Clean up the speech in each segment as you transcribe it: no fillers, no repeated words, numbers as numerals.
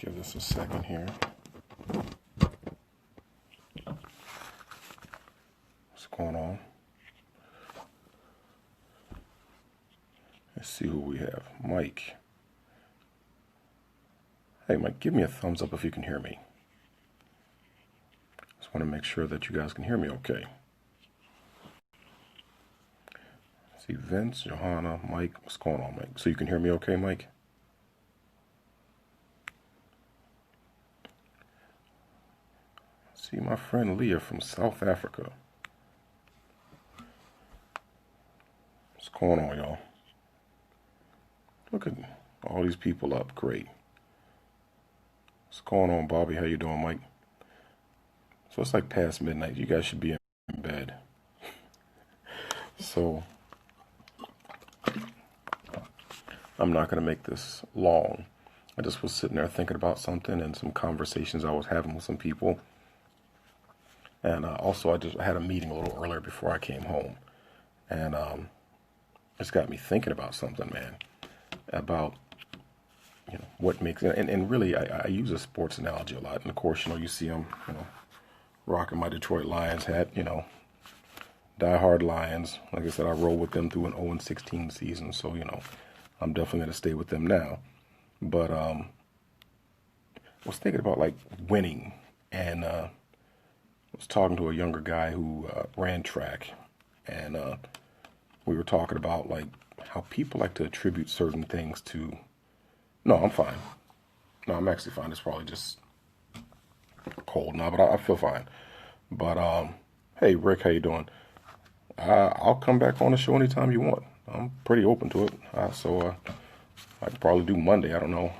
Give this a second here. What's going on? Let's see who we have. Mike. Hey, Mike, give me a thumbs up if you can hear me. Just want to make sure that you guys can hear me okay. See, Vince, Johanna, Mike. What's going on, Mike? So you can hear me okay, Mike? See, my friend Leah from South Africa. What's going on, y'all? Look at all these people up. Great. What's going on, Bobby? How you doing, Mike? So it's like past midnight. You guys should be in bed. So I'm not going to make this long. I just was sitting there thinking about something and some conversations I was having with some people. And also, I had a meeting a little earlier before I came home. And it's got me thinking about something, man. About, what makes it. And really, I use a sports analogy a lot. And of course, you see I'm, rocking my Detroit Lions hat, diehard Lions. Like I said, I roll with them through an 0-16 season. So, I'm definitely going to stay with them now. But I was thinking about, like, winning. And I was talking to a younger guy who ran track, and we were talking about like how people like to attribute certain things to. No, I'm fine. No, I'm actually fine. It's probably just cold now, but I feel fine. But hey, Rick, how you doing? I'll come back on the show anytime you want. I'm pretty open to it. So I could probably do Monday. I don't know.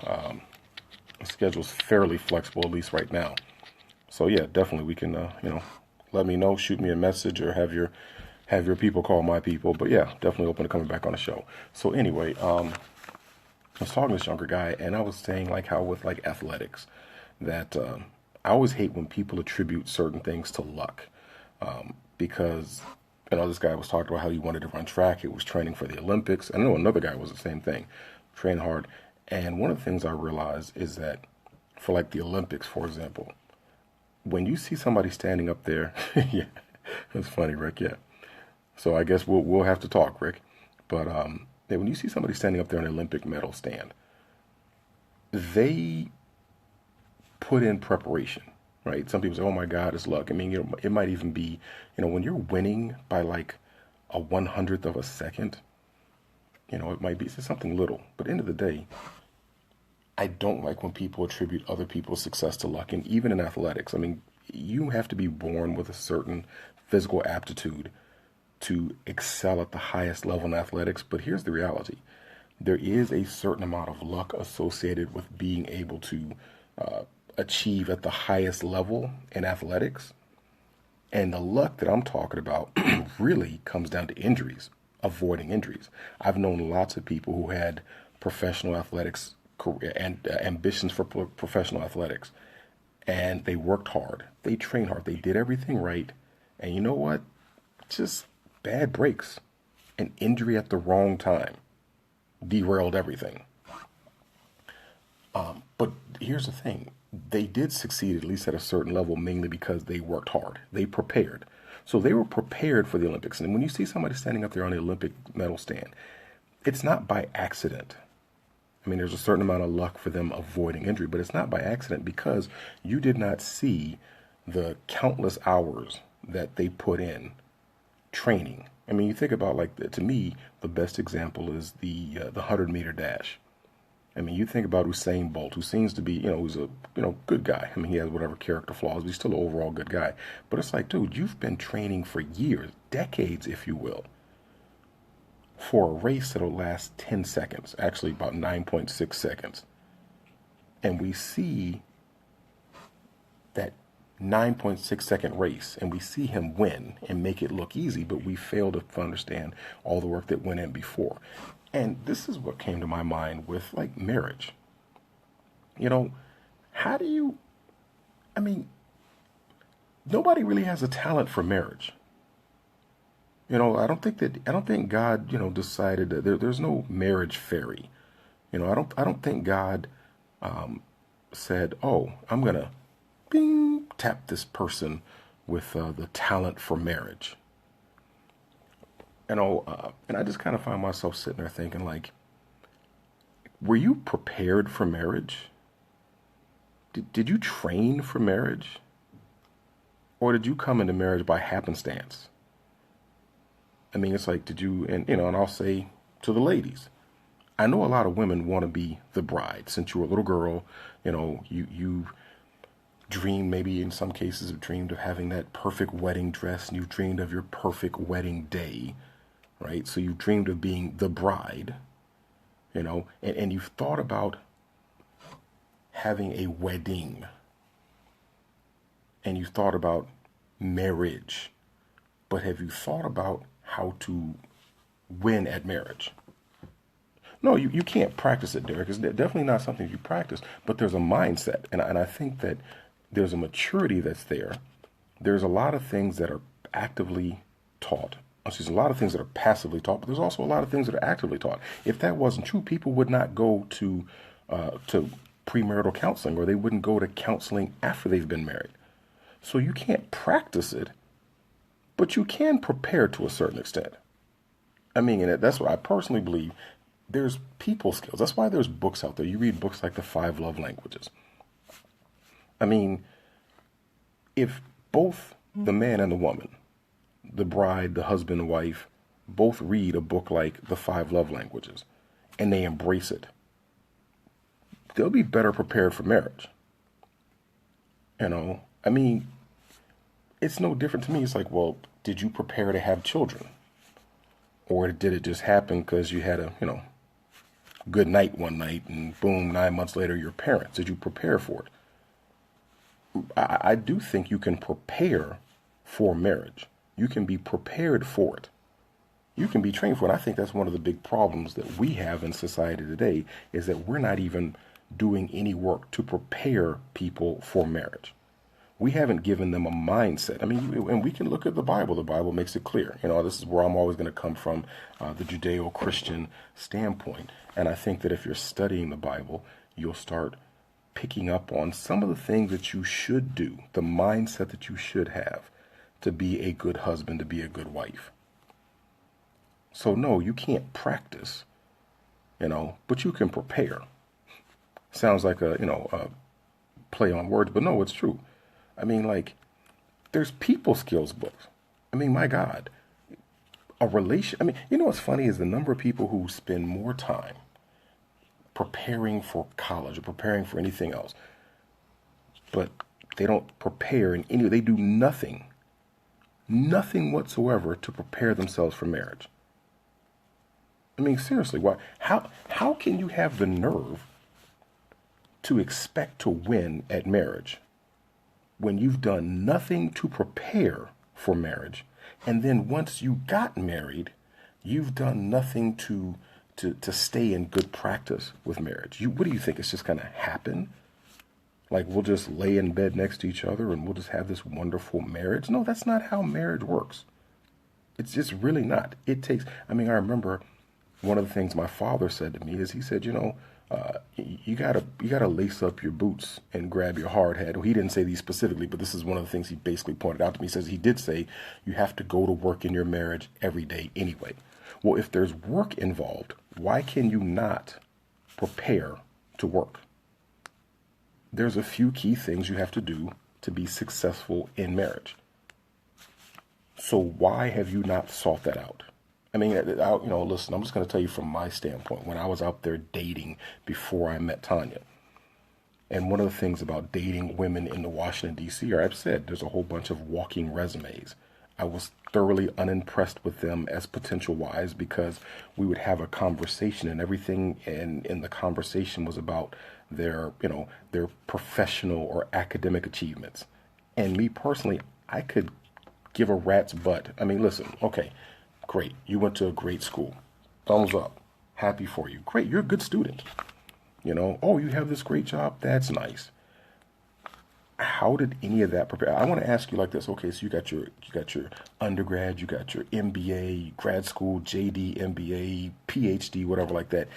The schedule's fairly flexible, at least right now. So yeah, definitely we can, let me know, shoot me a message, or have your people call my people. But yeah, definitely open to coming back on the show. So anyway, I was talking to this younger guy, and I was saying like how with like athletics, that I always hate when people attribute certain things to luck, because this guy was talking about how he wanted to run track. He was training for the Olympics. I know another guy was the same thing, train hard. And one of the things I realized is that for like the Olympics, for example, when you see somebody standing up there, yeah, that's funny, Rick. Yeah. So I guess we'll have to talk, Rick. But when you see somebody standing up there on an Olympic medal stand, they put in preparation, right? Some people say, "Oh my God, it's luck." I mean, it might even be, when you're winning by like a 100th of a second, it might be something little. But end of the day, I don't like when people attribute other people's success to luck. And even in athletics, I mean, you have to be born with a certain physical aptitude to excel at the highest level in athletics. But here's the reality. There is a certain amount of luck associated with being able to achieve at the highest level in athletics. And the luck that I'm talking about really comes down to injuries, avoiding injuries. I've known lots of people who had professional athletics career and ambitions for professional athletics, and they worked hard, they trained hard, they did everything right, and you know what, just bad breaks, an injury at the wrong time derailed everything. But here's the thing, they did succeed at least at a certain level, mainly because they worked hard, they prepared. So they were prepared for the Olympics. And when you see somebody standing up there on the Olympic medal stand, it's not by accident. I mean, there's a certain amount of luck for them avoiding injury, but it's not by accident, because you did not see the countless hours that they put in training. I mean, you think about, like, to me, the best example is the 100-meter dash. I mean, you think about Usain Bolt, who seems to be, who's a, good guy. I mean, he has whatever character flaws, but he's still an overall good guy. But it's like, dude, you've been training for years, decades, if you will, for a race that'll last 10 seconds, actually about 9.6 seconds. And we see that 9.6 second race, and we see him win and make it look easy, but we fail to understand all the work that went in before. And this is what came to my mind with like marriage. How do you, I mean, nobody really has a talent for marriage. I don't think God, decided that there's no marriage fairy. I don't think God said, oh, I'm going to bing, tap this person with the talent for marriage. And I just kind of find myself sitting there thinking, like, were you prepared for marriage? Did you train for marriage? Or did you come into marriage by happenstance? I mean, it's like, and I'll say to the ladies, I know a lot of women want to be the bride. Since you were a little girl, you dreamed, maybe in some cases have dreamed of having that perfect wedding dress, and you dreamed of your perfect wedding day, right? So you dreamed of being the bride, and you've thought about having a wedding, and you thought about marriage, but have you thought about how to win at marriage? No, you can't practice it, Derek. It's definitely not something you practice, but there's a mindset. And I think that there's a maturity that's there. There's a lot of things that are actively taught. There's a lot of things that are passively taught, but there's also a lot of things that are actively taught. If that wasn't true, people would not go to premarital counseling, or they wouldn't go to counseling after they've been married. So you can't practice it, but you can prepare to a certain extent. I mean, and that's what I personally believe. There's people skills. That's why there's books out there. You read books like The 5 Love Languages. I mean, if both the man and the woman, the bride, the husband and wife, both read a book like The 5 Love Languages and they embrace it, they'll be better prepared for marriage. I mean, it's no different to me. It's like, well, did you prepare to have children? Or did it just happen because you had a, good night one night and boom, 9 months later, you're parents? Did you prepare for it? I do think you can prepare for marriage. You can be prepared for it. You can be trained for it. I think that's one of the big problems that we have in society today, is that we're not even doing any work to prepare people for marriage. We haven't given them a mindset. I mean, and we can look at the Bible. The Bible makes it clear. This is where I'm always going to come from, the Judeo-Christian standpoint. And I think that if you're studying the Bible, you'll start picking up on some of the things that you should do, the mindset that you should have to be a good husband, to be a good wife. So no, you can't practice, but you can prepare. Sounds like a play on words, but no, it's true. I mean, like, there's people skills books. I mean, my God, I mean, what's funny is the number of people who spend more time preparing for college or preparing for anything else, but they don't prepare they do nothing whatsoever to prepare themselves for marriage. I mean, seriously, why? How can you have the nerve to expect to win at marriage when you've done nothing to prepare for marriage, and then once you got married, you've done nothing to stay in good practice with marriage? What do you think? It's just going to happen? Like, we'll just lay in bed next to each other and we'll just have this wonderful marriage? No, that's not how marriage works. It's just really not. I remember one of the things my father said to me is, he said, you gotta lace up your boots and grab your hard hat. Well, he didn't say these specifically, but this is one of the things he basically pointed out to me. He says he did say you have to go to work in your marriage every day anyway. Well, if there's work involved, why can you not prepare to work? There's a few key things you have to do to be successful in marriage. So why have you not sought that out? I mean, listen, I'm just going to tell you from my standpoint. When I was out there dating before I met Tanya, and one of the things about dating women in the Washington, D.C., I've said there's a whole bunch of walking resumes. I was thoroughly unimpressed with them as potential wives, because we would have a conversation and everything in the conversation was about their professional or academic achievements. And me personally, I could give a rat's butt. I mean, listen, okay, great. You went to a great school. Thumbs up. Happy for you. Great. You're a good student. Oh, you have this great job. That's nice. How did any of that prepare? I want to ask you like this. Okay, so you got your undergrad, you got your MBA, grad school, JD, MBA, PhD, whatever like that.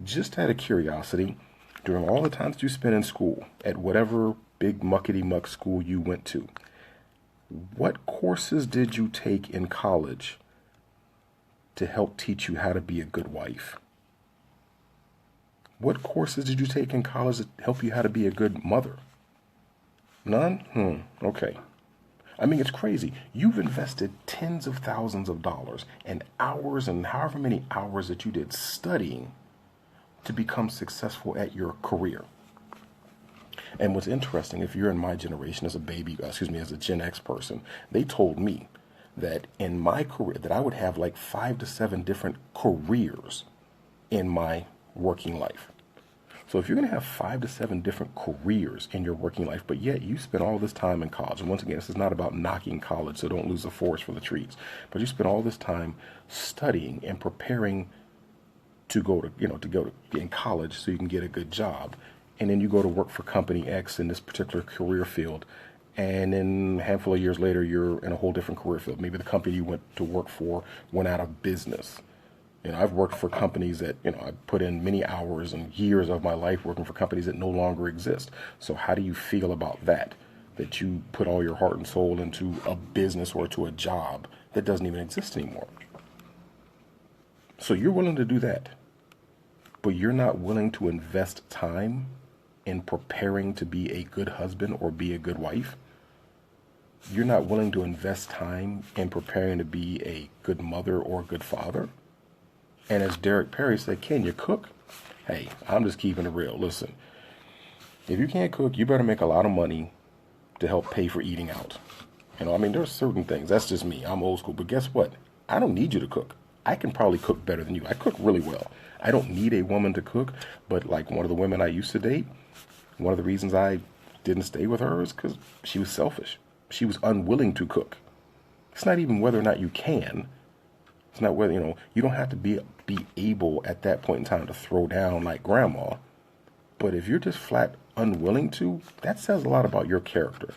Just out of curiosity, During all the times that you spent in school, at whatever big muckety muck school you went to, what courses did you take in college to help teach you how to be a good wife? What courses did you take in college to help you how to be a good mother? None? Okay. I mean, it's crazy. You've invested tens of thousands of dollars and hours and however many hours that you did studying to become successful at your career. And what's interesting, if you're in my generation as a as a Gen X person, they told me that in my career, that I would have like 5 to 7 different careers in my working life. So if you're going to have 5 to 7 different careers in your working life, but yet you spend all this time in college, and once again, this is not about knocking college, so don't lose the forest for the trees, but you spend all this time studying and preparing to go to in college so you can get a good job, and then you go to work for company X in this particular career field, and then a handful of years later, you're in a whole different career field. Maybe the company you went to work for went out of business. I've worked for companies that, I put in many hours and years of my life working for companies that no longer exist. So how do you feel about that? That you put all your heart and soul into a business or to a job that doesn't even exist anymore. So you're willing to do that, but you're not willing to invest time in preparing to be a good husband or be a good wife. You're not willing to invest time in preparing to be a good mother or a good father. And as Derek Perry said, can you cook? Hey, I'm just keeping it real. Listen, if you can't cook, you better make a lot of money to help pay for eating out. There's certain things. That's just me. I'm old school. But guess what? I don't need you to cook. I can probably cook better than you. I cook really well. I don't need a woman to cook. But like one of the women I used to date, one of the reasons I didn't stay with her is because she was selfish. She was unwilling to cook. It's not even whether or not you can. It's not whether, you don't have to be able at that point in time to throw down like grandma. But if you're just flat unwilling to, that says a lot about your character.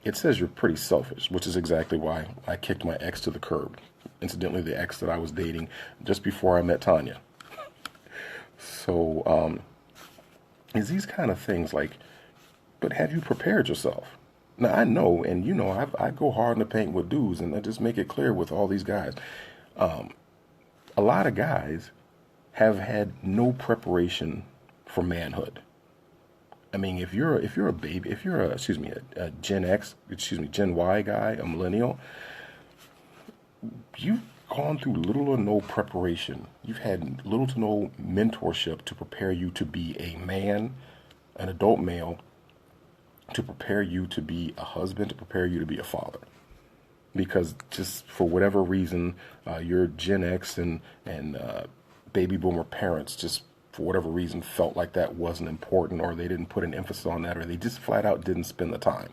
It says you're pretty selfish, which is exactly why I kicked my ex to the curb. Incidentally, the ex that I was dating just before I met Tanya. So, it's these kind of things like, but have you prepared yourself? Now, I know, and I go hard in the paint with dudes, and I just make it clear with all these guys. A lot of guys have had no preparation for manhood. If you're a baby, if you're a Gen Y guy, a millennial, you've gone through little or no preparation. You've had little to no mentorship to prepare you to be a man, an adult male, to prepare you to be a husband, to prepare you to be a father. Because just for whatever reason, your Gen X and baby boomer parents just for whatever reason felt like that wasn't important, or they didn't put an emphasis on that, or they just flat out didn't spend the time.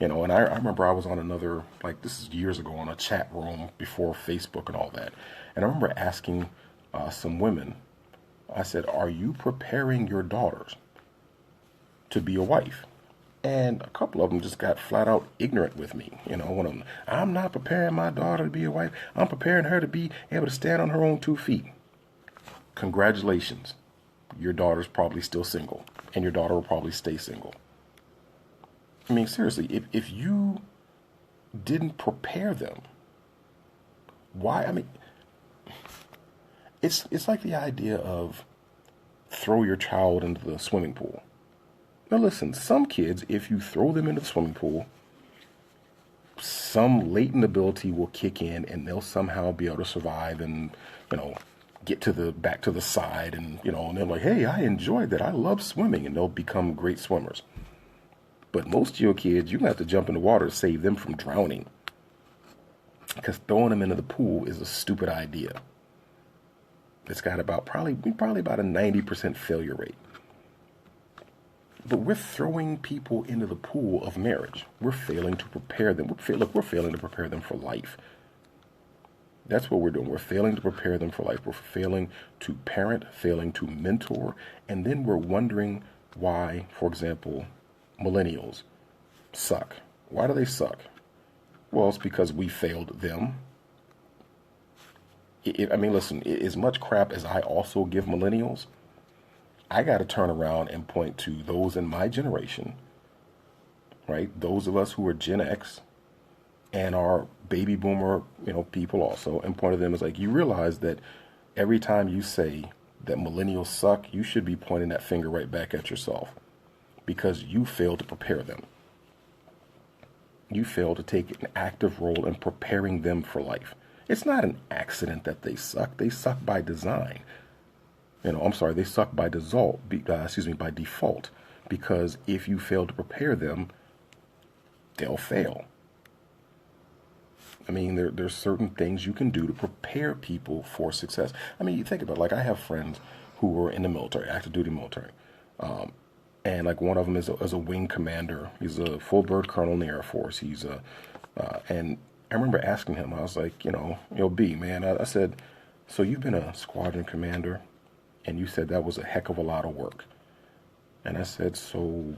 And I remember I was on another, like this is years ago, on a chat room before Facebook and all that. And I remember asking some women, I said, are you preparing your daughters to be a wife? And a couple of them just got flat out ignorant with me. One of them, I'm not preparing my daughter to be a wife. I'm preparing her to be able to stand on her own 2 feet. Congratulations. Your daughter's probably still single, and your daughter will probably stay single. Seriously, if you didn't prepare them, why? It's like the idea of throw your child into the swimming pool. Now listen, some kids, if you throw them into the swimming pool, some latent ability will kick in and they'll somehow be able to survive and, get back to the side and they're like, hey, I enjoyed that. I love swimming, and they'll become great swimmers. But most of your kids, you're going to have to jump in the water to save them from drowning, because throwing them into the pool is a stupid idea. It's got probably about a 90% failure rate. But we're throwing people into the pool of marriage. We're failing to prepare them. We're failing to prepare them for life. That's what we're doing. We're failing to prepare them for life. We're failing to parent, failing to mentor, and then we're wondering why, for example, millennials suck. Why do they suck? Well, it's because we failed them. Listen, as much crap as I also give millennials, I got to turn around and point to those in my generation, right? Those of us who are Gen X and are baby boomer, people also, and point to them as like, you realize that every time you say that millennials suck, you should be pointing that finger right back at yourself because you failed to prepare them. You failed to take an active role in preparing them for life. It's not an accident that they suck. They suck by design. I'm sorry, they suck by by default, because if you fail to prepare them, they'll fail. I mean, there's certain things you can do to prepare people for success. I mean, you think about it, like I have friends who were in the military, active duty military. And like one of them is a wing commander. He's a full bird colonel in the Air Force. And I remember asking him, I was like, B, man, I said, so you've been a squadron commander and you said that was a heck of a lot of work. And I said, so,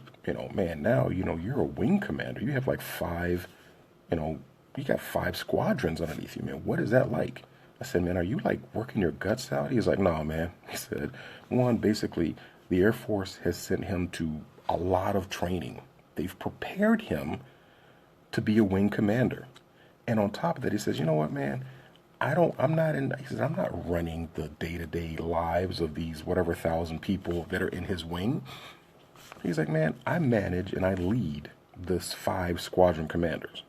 man, now, you're a wing commander. You have like you got 5 squadrons underneath you, man. What is that like? I said, man, are you like working your guts out? He's like, no, man. He said, one, basically, the Air Force has sent him to a lot of training. They've prepared him to be a wing commander. And on top of that, he says, you know what, man? He says, I'm not running the day-to-day lives of these whatever 1,000 people that are in his wing. He's like, man, I manage and I lead this 5 squadron commanders.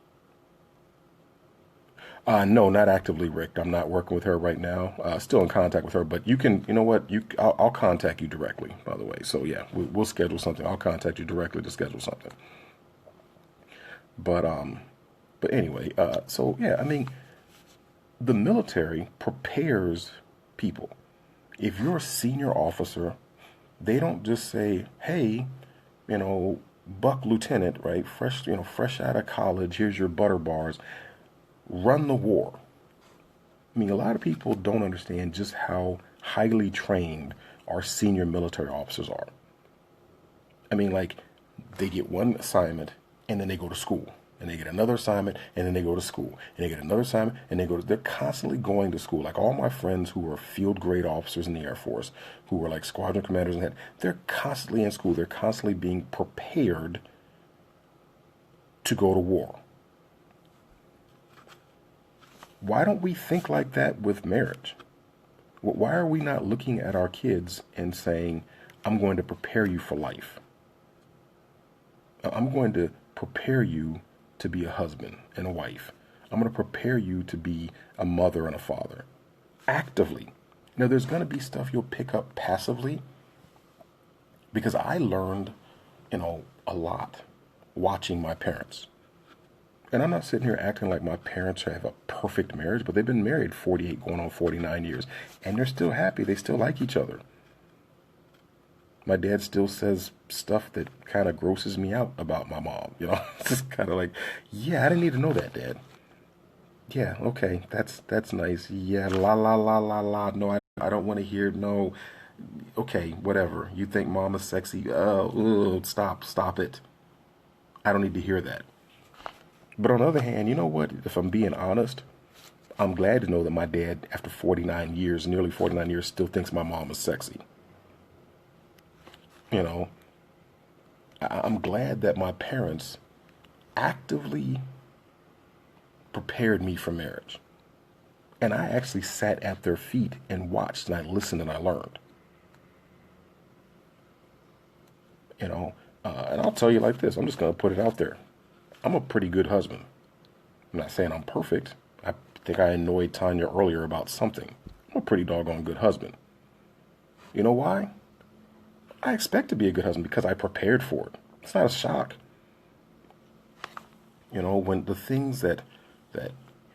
No, not actively, Rick. I'm not working with her right now. Still in contact with her, but you can, you know what? I'll contact you directly, by the way. So yeah, we'll schedule something. I'll contact you directly to schedule something. But anyway, so yeah, I mean, the military prepares people. If you're a senior officer, they don't just say, hey, buck lieutenant, right? Fresh out of college, here's your butter bars. Run the war. I mean, a lot of people don't understand just how highly trained our senior military officers are. I mean, like, they get one assignment and then they go to school. And they get another assignment and then they go to school. And they get another assignment and they're constantly going to school. Like all my friends who are field grade officers in the Air Force, who are like squadron commanders and that, they're constantly in school. They're constantly being prepared to go to war. Why don't we think like that with marriage? Why are we not looking at our kids and saying, I'm going to prepare you for life? I'm going to prepare you to be a husband and a wife. I'm going to prepare you to be a mother and a father. Actively. Now, there's going to be stuff you'll pick up passively, because I learned, a lot watching my parents. And I'm not sitting here acting like my parents have a perfect marriage, but they've been married 48 going on 49 years. And they're still happy. They still like each other. My dad still says stuff that kind of grosses me out about my mom. It's just kind of like, yeah, I didn't need to know that, Dad. Yeah, okay, that's nice. Yeah, la, la, la, la, la. No, I don't want to hear, no. Okay, whatever. You think mom is sexy? Stop it. I don't need to hear that. But on the other hand, you know what? If I'm being honest, I'm glad to know that my dad, after 49 years, nearly 49 years, still thinks my mom is sexy. I'm glad that my parents actively prepared me for marriage. And I actually sat at their feet and watched and I listened and I learned. And I'll tell you like this, I'm just going to put it out there. I'm a pretty good husband. I'm not saying I'm perfect. I think I annoyed Tanya earlier about something. I'm a pretty doggone good husband. You know why? I expect to be a good husband because I prepared for it. It's not a shock. When the things that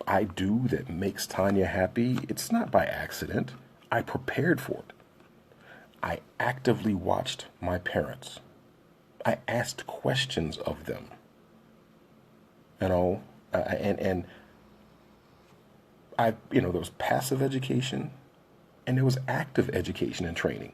I do that makes Tanya happy, it's not by accident. I prepared for it. I actively watched my parents. I asked questions of them. And there was passive education and there was active education and training.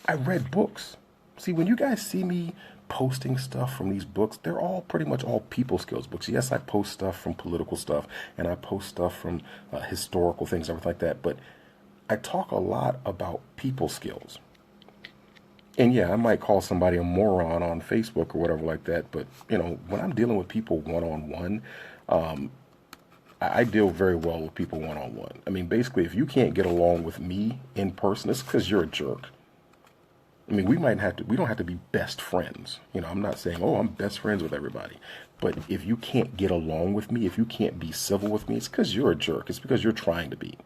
I read books. See, when you guys see me posting stuff from these books, they're all pretty much all people skills books. Yes, I post stuff from political stuff and I post stuff from historical things, everything like that. But I talk a lot about people skills. And yeah, I might call somebody a moron on Facebook or whatever like that, but when I'm dealing with people one on one, I deal very well with people one on one. I mean, basically, if you can't get along with me in person, it's because you're a jerk. I mean, we don't have to be best friends. I'm not saying, oh, I'm best friends with everybody. But if you can't get along with me, if you can't be civil with me, it's because you're a jerk. It's because you're trying to be.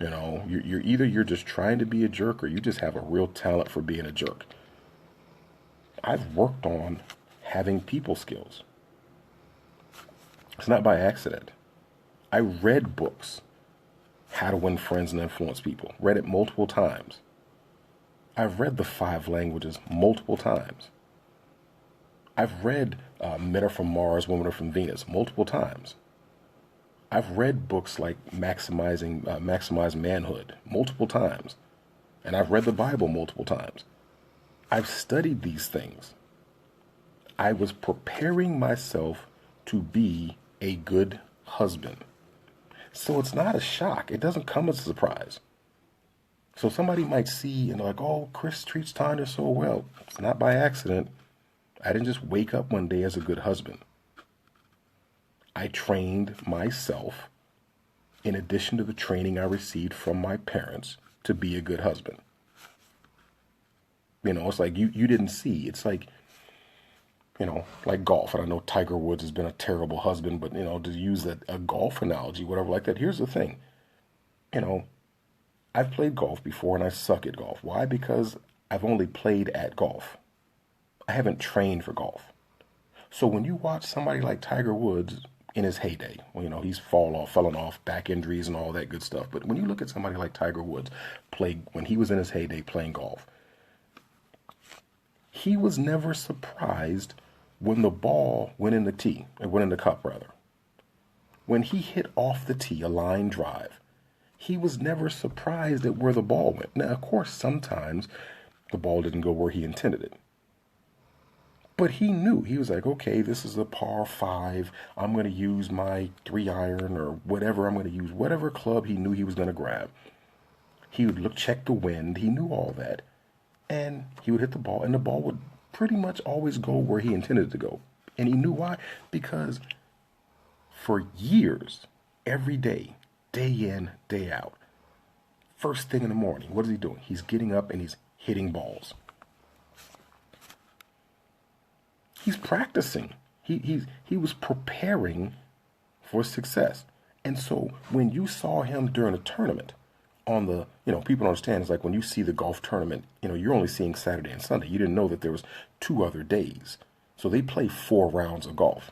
You're either you're just trying to be a jerk or you just have a real talent for being a jerk. I've worked on having people skills. It's not by accident. I read books, How to Win Friends and Influence People. Read it multiple times. I've read the 5 languages multiple times. I've read Men Are From Mars, Women Are From Venus multiple times. I've read books like Maximize Manhood multiple times. And I've read the Bible multiple times. I've studied these things. I was preparing myself to be a good husband. So it's not a shock. It doesn't come as a surprise. So somebody might see and they're like, oh, Chris treats Tanya so well. It's not by accident. I didn't just wake up one day as a good husband. I trained myself, in addition to the training I received from my parents, to be a good husband. It's like you didn't see. It's like, like golf. And I know Tiger Woods has been a terrible husband, but, to use a golf analogy, whatever like that, here's the thing. I've played golf before and I suck at golf. Why? Because I've only played at golf. I haven't trained for golf. So when you watch somebody like Tiger Woods in his heyday, he's fallen off, back injuries and all that good stuff. But when you look at somebody like Tiger Woods when he was in his heyday playing golf, he was never surprised when the ball went in the cup rather. When he hit off the tee, a line drive, he was never surprised at where the ball went. Now, of course, sometimes the ball didn't go where he intended it. But he knew. He was like, okay, this is a par 5. I'm going to use my 3-iron or whatever. I'm going to use whatever club he knew he was going to grab. He would check the wind. He knew all that. And he would hit the ball, and the ball would pretty much always go where he intended it to go. And he knew why. Because for years, every day, day in, day out, first thing in the morning, what is he doing? He's getting up and he's hitting balls. He's practicing. He was preparing for success. And so when you saw him during a tournament on the, people don't understand, it's like when you see the golf tournament, you're only seeing Saturday and Sunday. You didn't know that there was 2 other days. So they play 4 rounds of golf,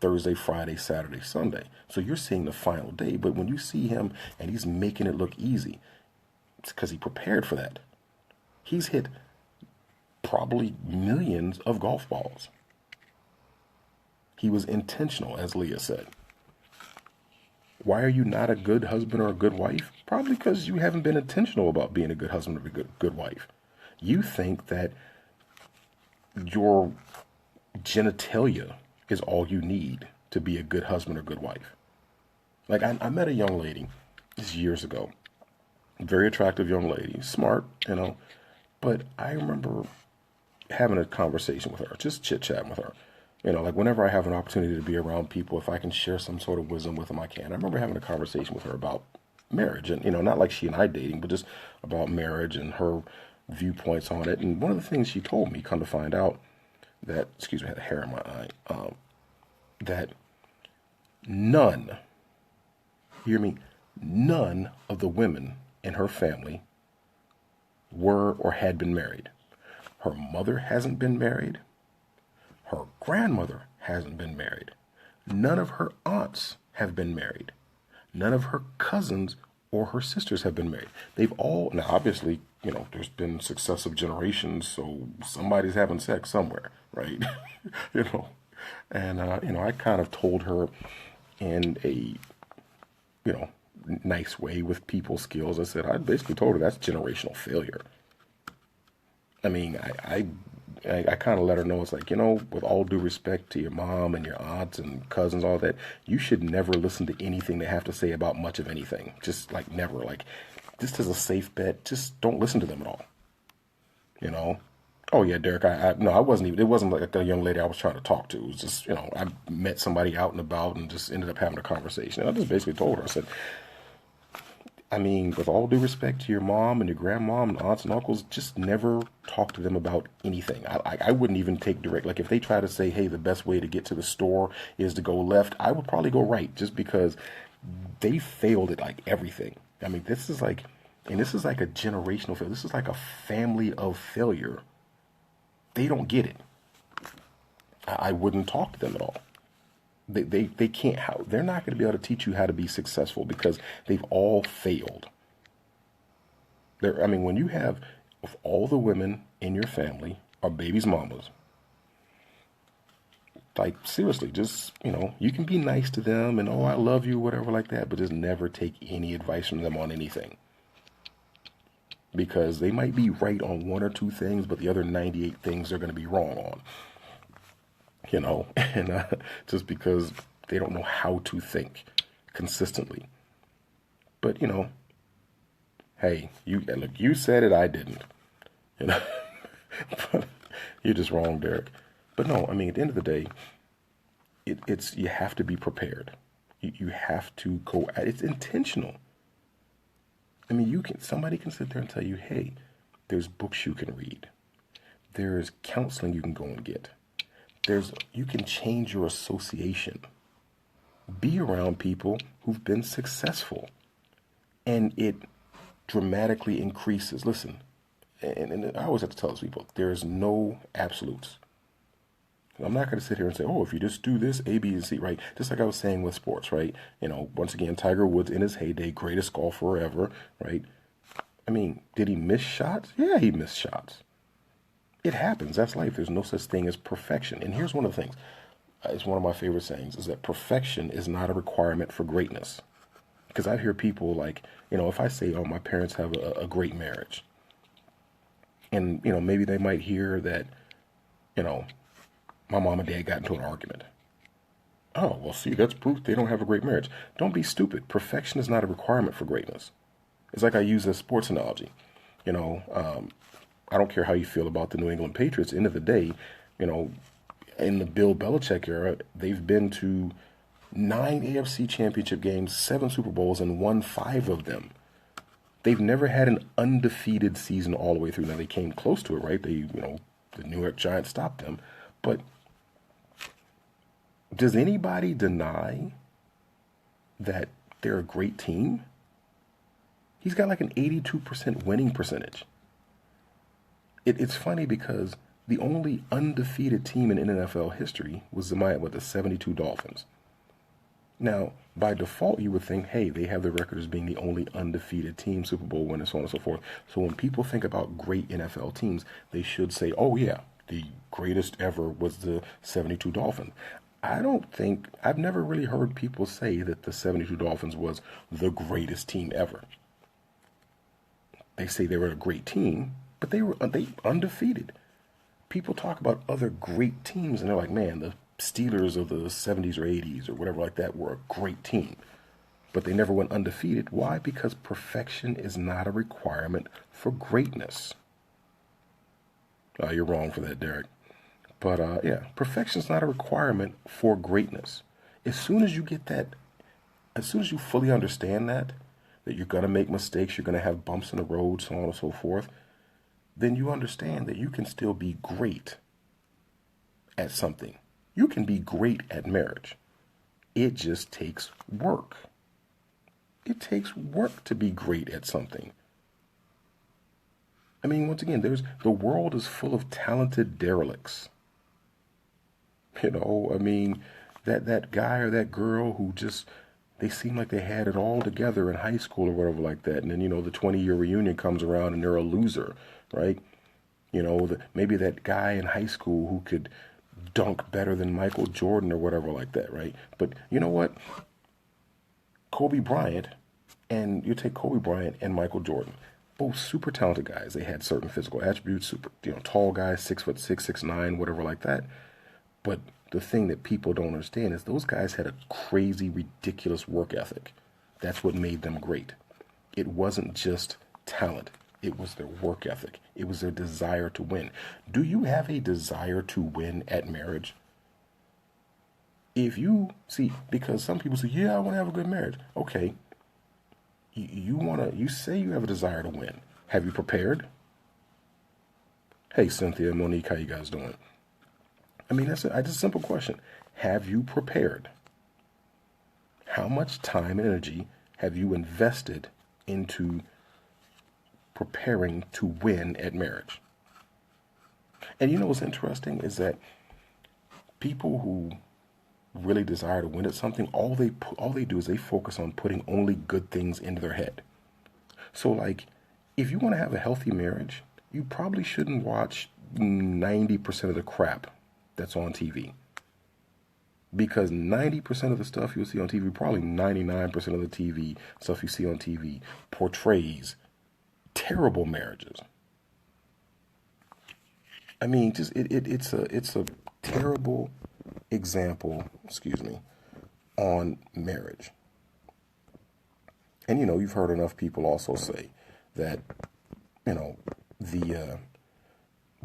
Thursday, Friday, Saturday, Sunday. So you're seeing the final day. But when you see him and he's making it look easy, it's because he prepared for that. He's hit probably millions of golf balls. He was intentional, as Leah said. Why are you not a good husband or a good wife? Probably because you haven't been intentional about being a good husband or a good wife. You think that your genitalia is all you need to be a good husband or good wife. Like I met a young lady this years ago. Very attractive young lady, smart, but I remember having a conversation with her, just chit-chatting with her. Like whenever I have an opportunity to be around people, if I can share some sort of wisdom with them, I can. I remember having a conversation with her about marriage and, not like she and I dating, but just about marriage and her viewpoints on it. And one of the things she told me, come to find out that, excuse me, I had hair in my eye, that none, hear me, none of the women in her family were or had been married. Her mother hasn't been married. Her grandmother hasn't been married. None of her aunts have been married. None of her cousins or her sisters have been married. They've all, now obviously, there's been successive generations, so somebody's having sex somewhere, right? And, I kind of told her in a, nice way with people skills. I basically told her that's generational failure. I mean, I kind of let her know, it's like, with all due respect to your mom and your aunts and cousins, all that, you should never listen to anything they have to say about much of anything. Just like never. Like just as a safe bet, just don't listen to them at all. You know? Oh yeah, Derek. No, I wasn't even. It wasn't like a young lady I was trying to talk to. It was just, I met somebody out and about and just ended up having a conversation. And I just basically told her, I said, I mean, with all due respect to your mom and your grandma and aunts and uncles, just never talk to them about anything. I wouldn't even take direct. Like if they try to say, hey, the best way to get to the store is to go left, I would probably go right, just because they failed at like everything. I mean, this is like a generational failure. This is like a family of failure. They don't get it. I wouldn't talk to them at all. They can't, how they're not going to be able to teach you how to be successful because they've all failed. I mean, when you have, if all the women in your family are babies' mamas, like seriously, just, you can be nice to them and, oh, I love you, whatever like that, but just never take any advice from them on anything. Because they might be right on one or two things, but the other 98 things they're going to be wrong on. And just because they don't know how to think consistently. But, hey, you said it, I didn't. But you're just wrong, Derek. But no, I mean, at the end of the day, it's you have to be prepared. You have to go, it's intentional. I mean, somebody can sit there and tell you, hey, there's books you can read. There's counseling you can go and get. You can change your association. Be around people who've been successful. And it dramatically increases. Listen, and I always have to tell those people, there is no absolutes. I'm not going to sit here and say, oh, if you just do this, A, B, and C, right? Just like I was saying with sports, right? Once again, Tiger Woods in his heyday, greatest golfer ever, right? I mean, did he miss shots? Yeah, he missed shots. It happens. That's life. There's no such thing as perfection. And here's one of the things. It's one of my favorite sayings, is that perfection is not a requirement for greatness. Because I hear people like, if I say, oh, my parents have a great marriage. And, maybe they might hear that, my mom and dad got into an argument. Oh, well, see, that's proof they don't have a great marriage. Don't be stupid. Perfection is not a requirement for greatness. It's like I use a sports analogy. I don't care how you feel about the New England Patriots. At the end of the day, in the Bill Belichick era, they've been to 9 AFC championship games, 7 Super Bowls, and won 5 of them. They've never had an undefeated season all the way through. Now, they came close to it, right? The New York Giants stopped them. But does anybody deny that they're a great team? He's got like an 82% winning percentage. It's funny because the only undefeated team in NFL history was the 72 Dolphins. Now, by default, you would think, hey, they have the record as being the only undefeated team, Super Bowl winner, so on and so forth. So when people think about great NFL teams, they should say, oh, yeah, the greatest ever was the 72 Dolphins. I've never really heard people say that the 72 Dolphins was the greatest team ever. They say they were a great team, but they undefeated. People talk about other great teams, and they're like, man, the Steelers of the 70s or 80s or whatever like that were a great team. But they never went undefeated. Why? Because perfection is not a requirement for greatness. You're wrong for that, Derek. But yeah, perfection is not a requirement for greatness. As soon as you get that, as soon as you fully understand that you're going to make mistakes, you're going to have bumps in the road, so on and so forth, then you understand that you can still be great at something. You can be great at marriage. It just takes work. It takes work to be great at something. I mean, once again, the world is full of talented derelicts. I mean, that guy or that girl who just, they seem like they had it all together in high school or whatever like that. And then, the 20-year reunion comes around and they're a loser, right? Maybe that guy in high school who could dunk better than Michael Jordan or whatever like that, right? But you know what? Kobe Bryant, and you take Kobe Bryant and Michael Jordan, both super talented guys. They had certain physical attributes, super, tall guys, 6'6", 6'9", whatever like that. But the thing that people don't understand is those guys had a crazy, ridiculous work ethic. That's what made them great. It wasn't just talent. It was their work ethic. It was their desire to win. Do you have a desire to win at marriage? If you see, because some people say, yeah, I want to have a good marriage. Okay. You say you have a desire to win. Have you prepared? Hey, Cynthia, Monique, how you guys doing? I mean, that's a simple question. Have you prepared? How much time and energy have you invested into preparing to win at marriage? And you know what's interesting is that people who really desire to win at something, all they do is they focus on putting only good things into their head. So like, if you want to have a healthy marriage, you probably shouldn't watch 90% of the crap that's on TV. Because 90% of the stuff you'll see on TV, probably 99% of the TV stuff you see on TV portrays terrible marriages. I mean, just it's a terrible example, on marriage. And you've heard enough people also say that,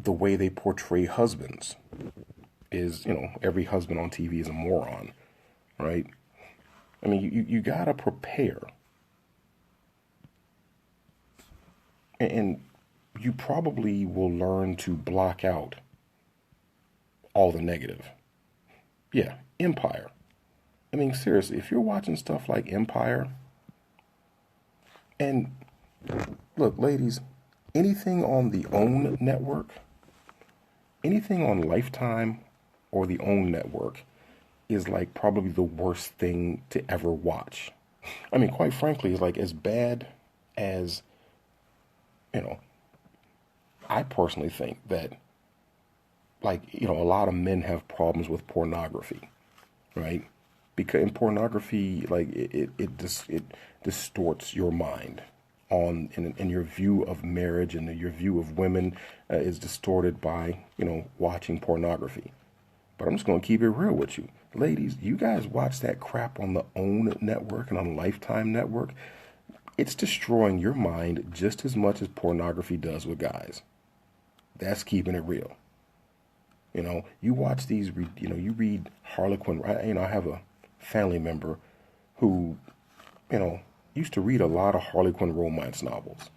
the way they portray husbands is, every husband on TV is a moron, right? I mean, you gotta prepare. And you probably will learn to block out all the negative. Yeah, Empire. I mean, seriously, if you're watching stuff like Empire, and look, ladies, anything on the OWN network, anything on Lifetime or the OWN network is like probably the worst thing to ever watch. I mean, quite frankly, it's like as bad as, I personally think that, like, a lot of men have problems with pornography, right? Because in pornography, like, it distorts your mind in your view of marriage, and your view of women is distorted by, watching pornography. But I'm just going to keep it real with you. Ladies, you guys watch that crap on the OWN network and on Lifetime network. It's destroying your mind just as much as pornography does with guys. That's keeping it real. You watch these, you read Harlequin. I have a family member who, used to read a lot of Harlequin romance novels.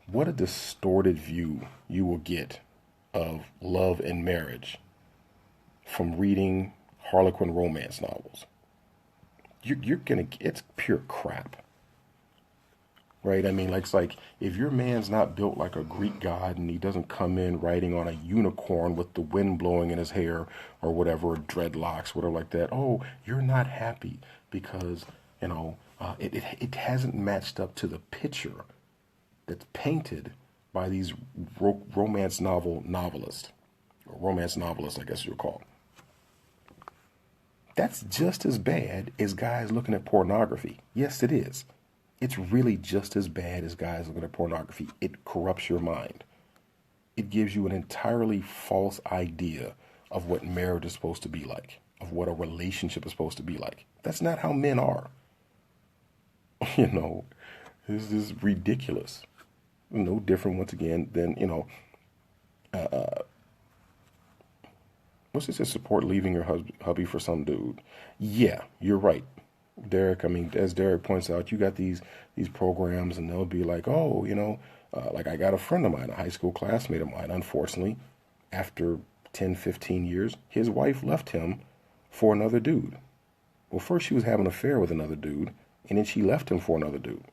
What a distorted view you will get of love and marriage from reading Harlequin romance novels. It's pure crap. Right? I mean, it's like if your man's not built like a Greek god and he doesn't come in riding on a unicorn with the wind blowing in his hair or whatever, or dreadlocks, whatever like that, oh, you're not happy because, it hasn't matched up to the picture that's painted by these romance novelists, or romance novelists, I guess you'll call. That's just as bad as guys looking at pornography. Yes, it is. It's really just as bad as guys looking at pornography. It corrupts your mind. It gives you an entirely false idea of what marriage is supposed to be like, of what a relationship is supposed to be like. That's not how men are. This is ridiculous. No different, once again, than, what's this, support leaving your hubby for some dude? Yeah, you're right. Derek, I mean, as Derek points out, you got these programs, and they'll be like, oh, like I got a friend of mine, a high school classmate of mine, unfortunately, after 10, 15 years, his wife left him for another dude. Well, first she was having an affair with another dude, and then she left him for another dude.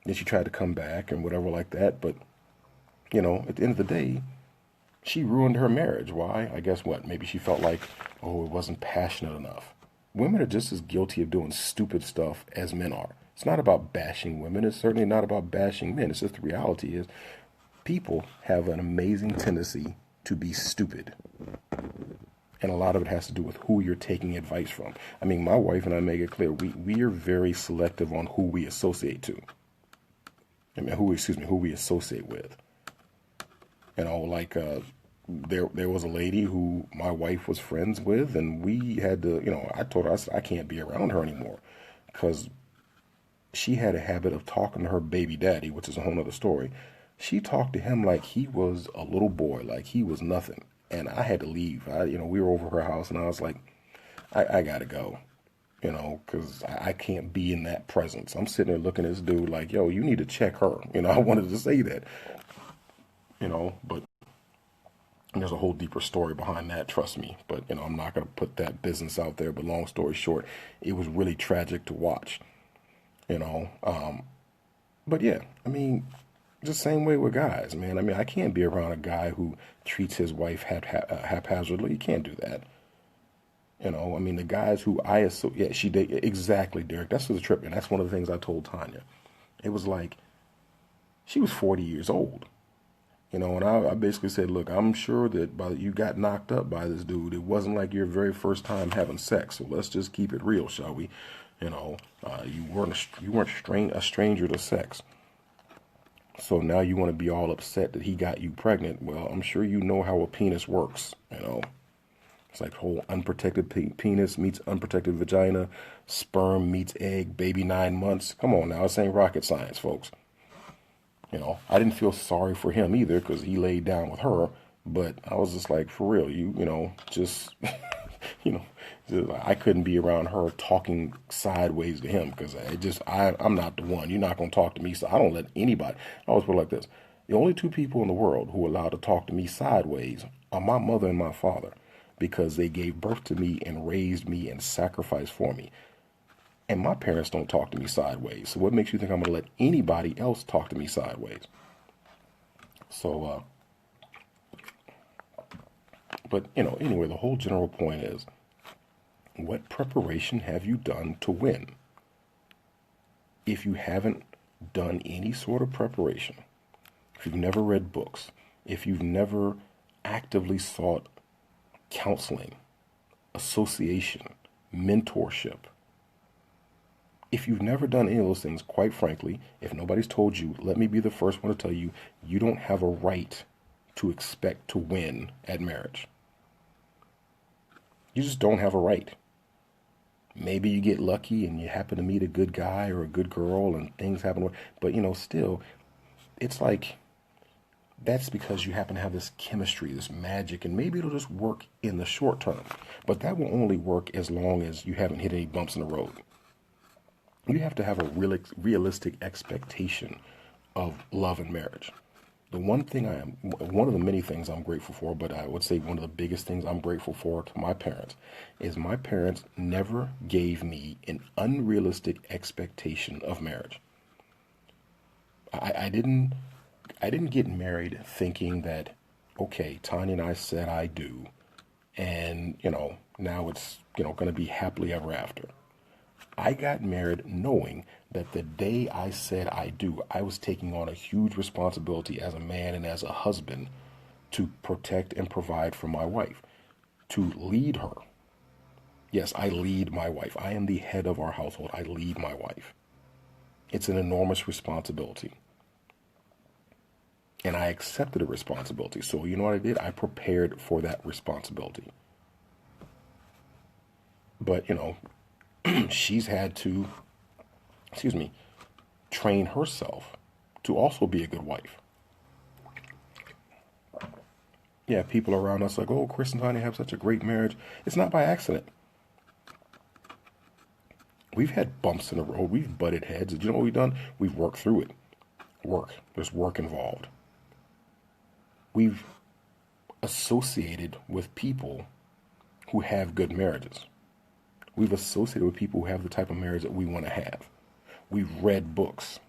Then she tried to come back and whatever like that, but, at the end of the day, she ruined her marriage. Why? I guess what? Maybe she felt like, oh, it wasn't passionate enough. Women are just as guilty of doing stupid stuff as men are. It's not about bashing women. It's certainly not about bashing men. It's just the reality is people have an amazing tendency to be stupid. And a lot of it has to do with who you're taking advice from. I mean, my wife and I make it clear, we are very selective on who we associate to. I mean, who we associate with. There was a lady who my wife was friends with, and we had to, I told her, I said, I can't be around her anymore because she had a habit of talking to her baby daddy, which is a whole nother story. She talked to him like he was a little boy, like he was nothing. And I had to leave. We were over her house, and I was like, I gotta go, because I can't be in that presence. I'm sitting there looking at this dude like, yo, you need to check her. I wanted to say that, but there's a whole deeper story behind that, trust me. But, I'm not going to put that business out there. But long story short, it was really tragic to watch, you know. But yeah, just same way with guys, man. I can't be around a guy who treats his wife haphazardly. You can't do that. The guys who I assume, yeah, she did exactly, Derek. That's the trip, and that's one of the things I told Tanya. It was like she was 40 years old, and I basically said, look, I'm sure that you got knocked up by this dude. It wasn't like your very first time having sex, so let's just keep it real, shall we? You weren't a stranger to sex. So now you want to be all upset that he got you pregnant. Well, I'm sure you know how a penis works, It's like whole unprotected penis meets unprotected vagina, sperm meets egg, baby 9 months. Come on now, this ain't rocket science, folks. I didn't feel sorry for him either because he laid down with her, but I was just like, for real, just, you know, I couldn't be around her talking sideways to him because I'm not the one. You're not going to talk to me, so I don't let anybody. I always put it like this. The only two people in the world who are allowed to talk to me sideways are my mother and my father, because they gave birth to me and raised me and sacrificed for me. And my parents don't talk to me sideways. So what makes you think I'm going to let anybody else talk to me sideways? So, but, anyway, the whole general point is, what preparation have you done to win? If you haven't done any sort of preparation, if you've never read books, if you've never actively sought counseling, association, mentorship, if you've never done any of those things, quite frankly, if nobody's told you, let me be the first one to tell you, you don't have a right to expect to win at marriage. You just don't have a right. Maybe you get lucky and you happen to meet a good guy or a good girl and things happen. But, still, it's like that's because you happen to have this chemistry, this magic, and maybe it'll just work in the short term. But that will only work as long as you haven't hit any bumps in the road. You have to have a realistic expectation of love and marriage. One of the many things I'm grateful for, but I would say one of the biggest things I'm grateful for to my parents is my parents never gave me an unrealistic expectation of marriage. I didn't get married thinking that, okay, Tanya and I said I do, and, now it's, going to be happily ever after. I got married knowing that the day I said I do, I was taking on a huge responsibility as a man and as a husband to protect and provide for my wife, to lead her. Yes, I lead my wife. I am the head of our household. I lead my wife. It's an enormous responsibility. And I accepted a responsibility. So you know what I did? I prepared for that responsibility. But, she's had to, train herself to also be a good wife. Yeah, people around us like, oh, Chris and Tanya have such a great marriage. It's not by accident. We've had bumps in the road. We've butted heads. You know what we've done? We've worked through it. There's work involved. We've associated with people who have good marriages. We've associated with people who have the type of marriage that we want to have. We've read books.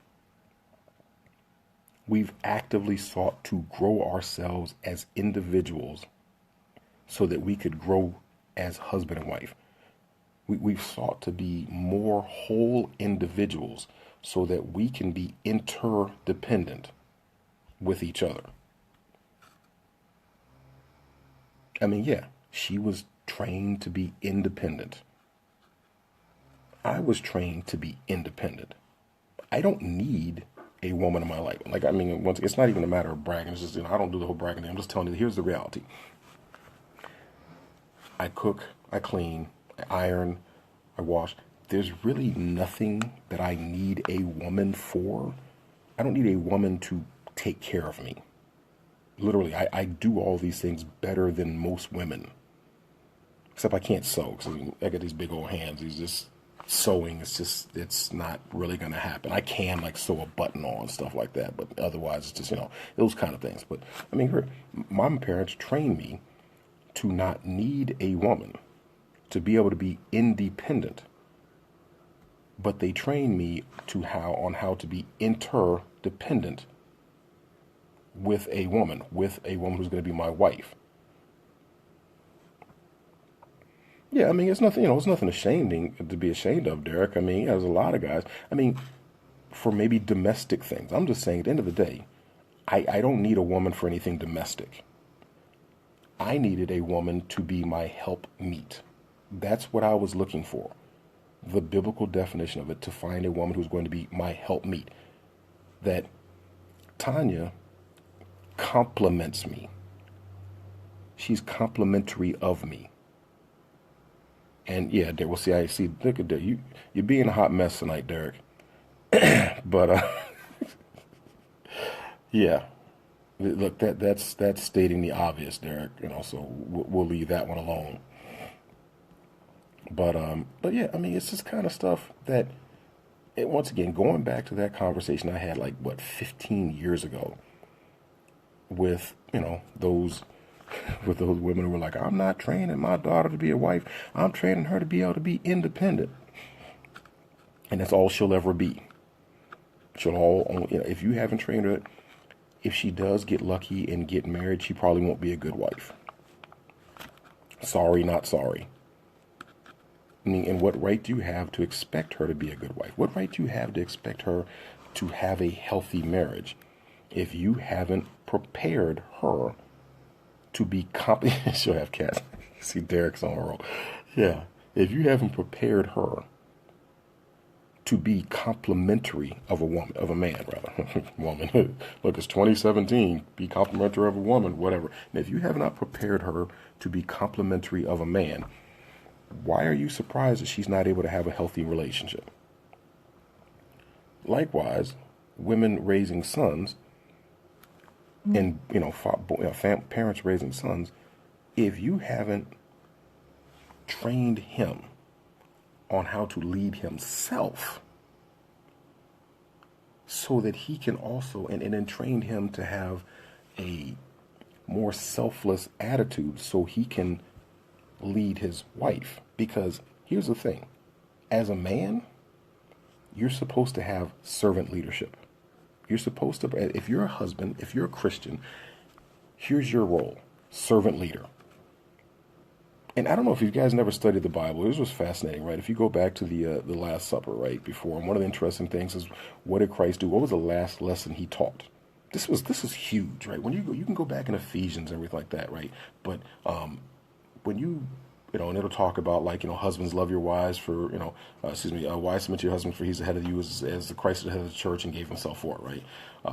We've actively sought to grow ourselves as individuals so that we could grow as husband and wife. We've sought to be more whole individuals so that we can be interdependent with each other. Yeah, she was trained to be independent. I was trained to be independent. I don't need a woman in my life. It's not even a matter of bragging. It's just, I don't do the whole bragging thing. I'm just telling you, here's the reality. I cook, I clean, I iron, I wash. there's really nothing that I need a woman for. I don't need a woman to take care of me. Literally, I do all these things better than most women. Except I can't sew, because I got these big old hands. It's just sewing. It's not really going to happen. I can like sew a button on, stuff like that, but otherwise it's just, those kind of things. But I mean, my parents trained me to not need a woman, to be able to be independent. But they trained me on how to be interdependent with a woman who's going to be my wife. Yeah, I mean, it's nothing, it's nothing to be ashamed of, Derek. I mean, there's a lot of guys. I mean, for maybe domestic things. I'm just saying, at the end of the day, I don't need a woman for anything domestic. I needed a woman to be my helpmeet. That's what I was looking for. The biblical definition of it, to find a woman who's going to be my helpmeet. That Tanya compliments me. She's complimentary of me. And yeah, Derek, well, see, look at Derek. You're being a hot mess tonight, Derek. But yeah, look, that's stating the obvious, Derek. So we'll leave that one alone. But yeah, I mean, it's this kind of stuff that, once again, going back to that conversation I had 15 years ago with those women who were like, I'm not training my daughter to be a wife. I'm training her to be able to be independent. And that's all she'll ever be. If you haven't trained her, if she does get lucky and get married, she probably won't be a good wife. Sorry, not sorry. I mean, and what right do you have to expect her to be a good wife? What right do you have to expect her to have a healthy marriage if you haven't prepared her to be she'll have cats. See, Derek's on a roll. Yeah. If you haven't prepared her to be complimentary of a man, woman. Look, it's 2017. Be complimentary of a woman, whatever. And if you have not prepared her to be complimentary of a man, why are you surprised that she's not able to have a healthy relationship? Likewise, women raising sons and, parents raising sons, if you haven't trained him on how to lead himself so that he can also, and then trained him to have a more selfless attitude so he can lead his wife. Because here's the thing, as a man, you're supposed to have servant leadership. You're supposed to, if you're a husband, if you're a Christian, here's your role, servant leader. And I don't know if you guys never studied the Bible. This was fascinating, right? If you go back to the Last Supper, right, before, and one of the interesting things is, what did Christ do? What was the last lesson he taught? This is huge, right? When you can go back in Ephesians and everything like that, right? But when and it'll talk about husbands, love your wives for, wives submit to your husband for he's the head of you as the Christ is the head of the church and gave himself for it, right?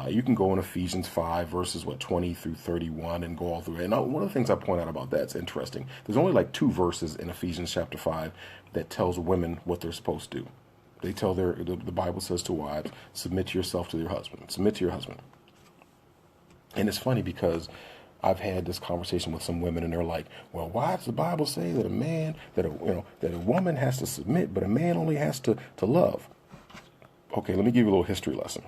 You can go in Ephesians 5 verses 20 through 31 and go all through it. And one of the things I point out about that's interesting. There's only 2 verses in Ephesians chapter 5 that tells women what they're supposed to do. They tell the Bible says to wives, submit yourself to your husband. Submit to your husband. And it's funny because I've had this conversation with some women, and they're like, "Well, why does the Bible say that that a woman has to submit, but a man only has to love?" Okay, let me give you a little history lesson,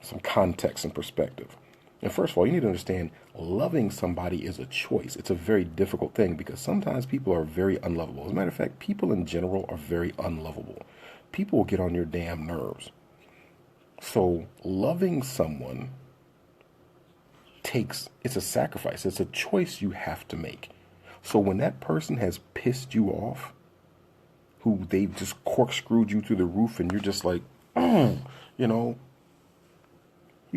some context and perspective. And first of all, you need to understand, loving somebody is a choice. It's a very difficult thing because sometimes people are very unlovable. As a matter of fact, people in general are very unlovable. People will get on your damn nerves. So loving someone it's a sacrifice. It's a choice you have to make. So when that person has pissed you off, who they've just corkscrewed you through the roof, and you're just like, you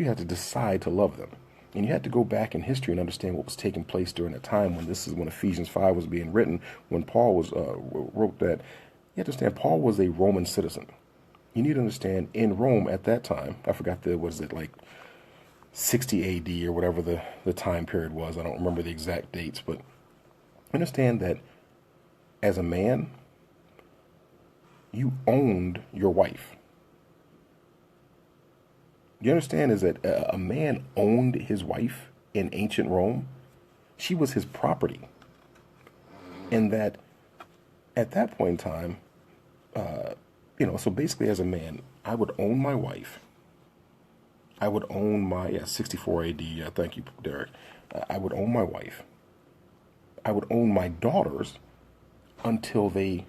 have to decide to love them. And you had to go back in history and understand what was taking place during the time when Ephesians 5 was being written, when Paul wrote that. You have to understand, Paul was a Roman citizen. You need to understand, in Rome at that time, I forgot 60 AD or whatever the time period was. I don't remember the exact dates, but understand that as a man, you owned your wife. You understand is that a man owned his wife in ancient Rome? She was his property. And that at that point in time, so basically as a man, I would own my wife. I would own my, 64 AD, thank you, Derek. I would own my wife. I would own my daughters until they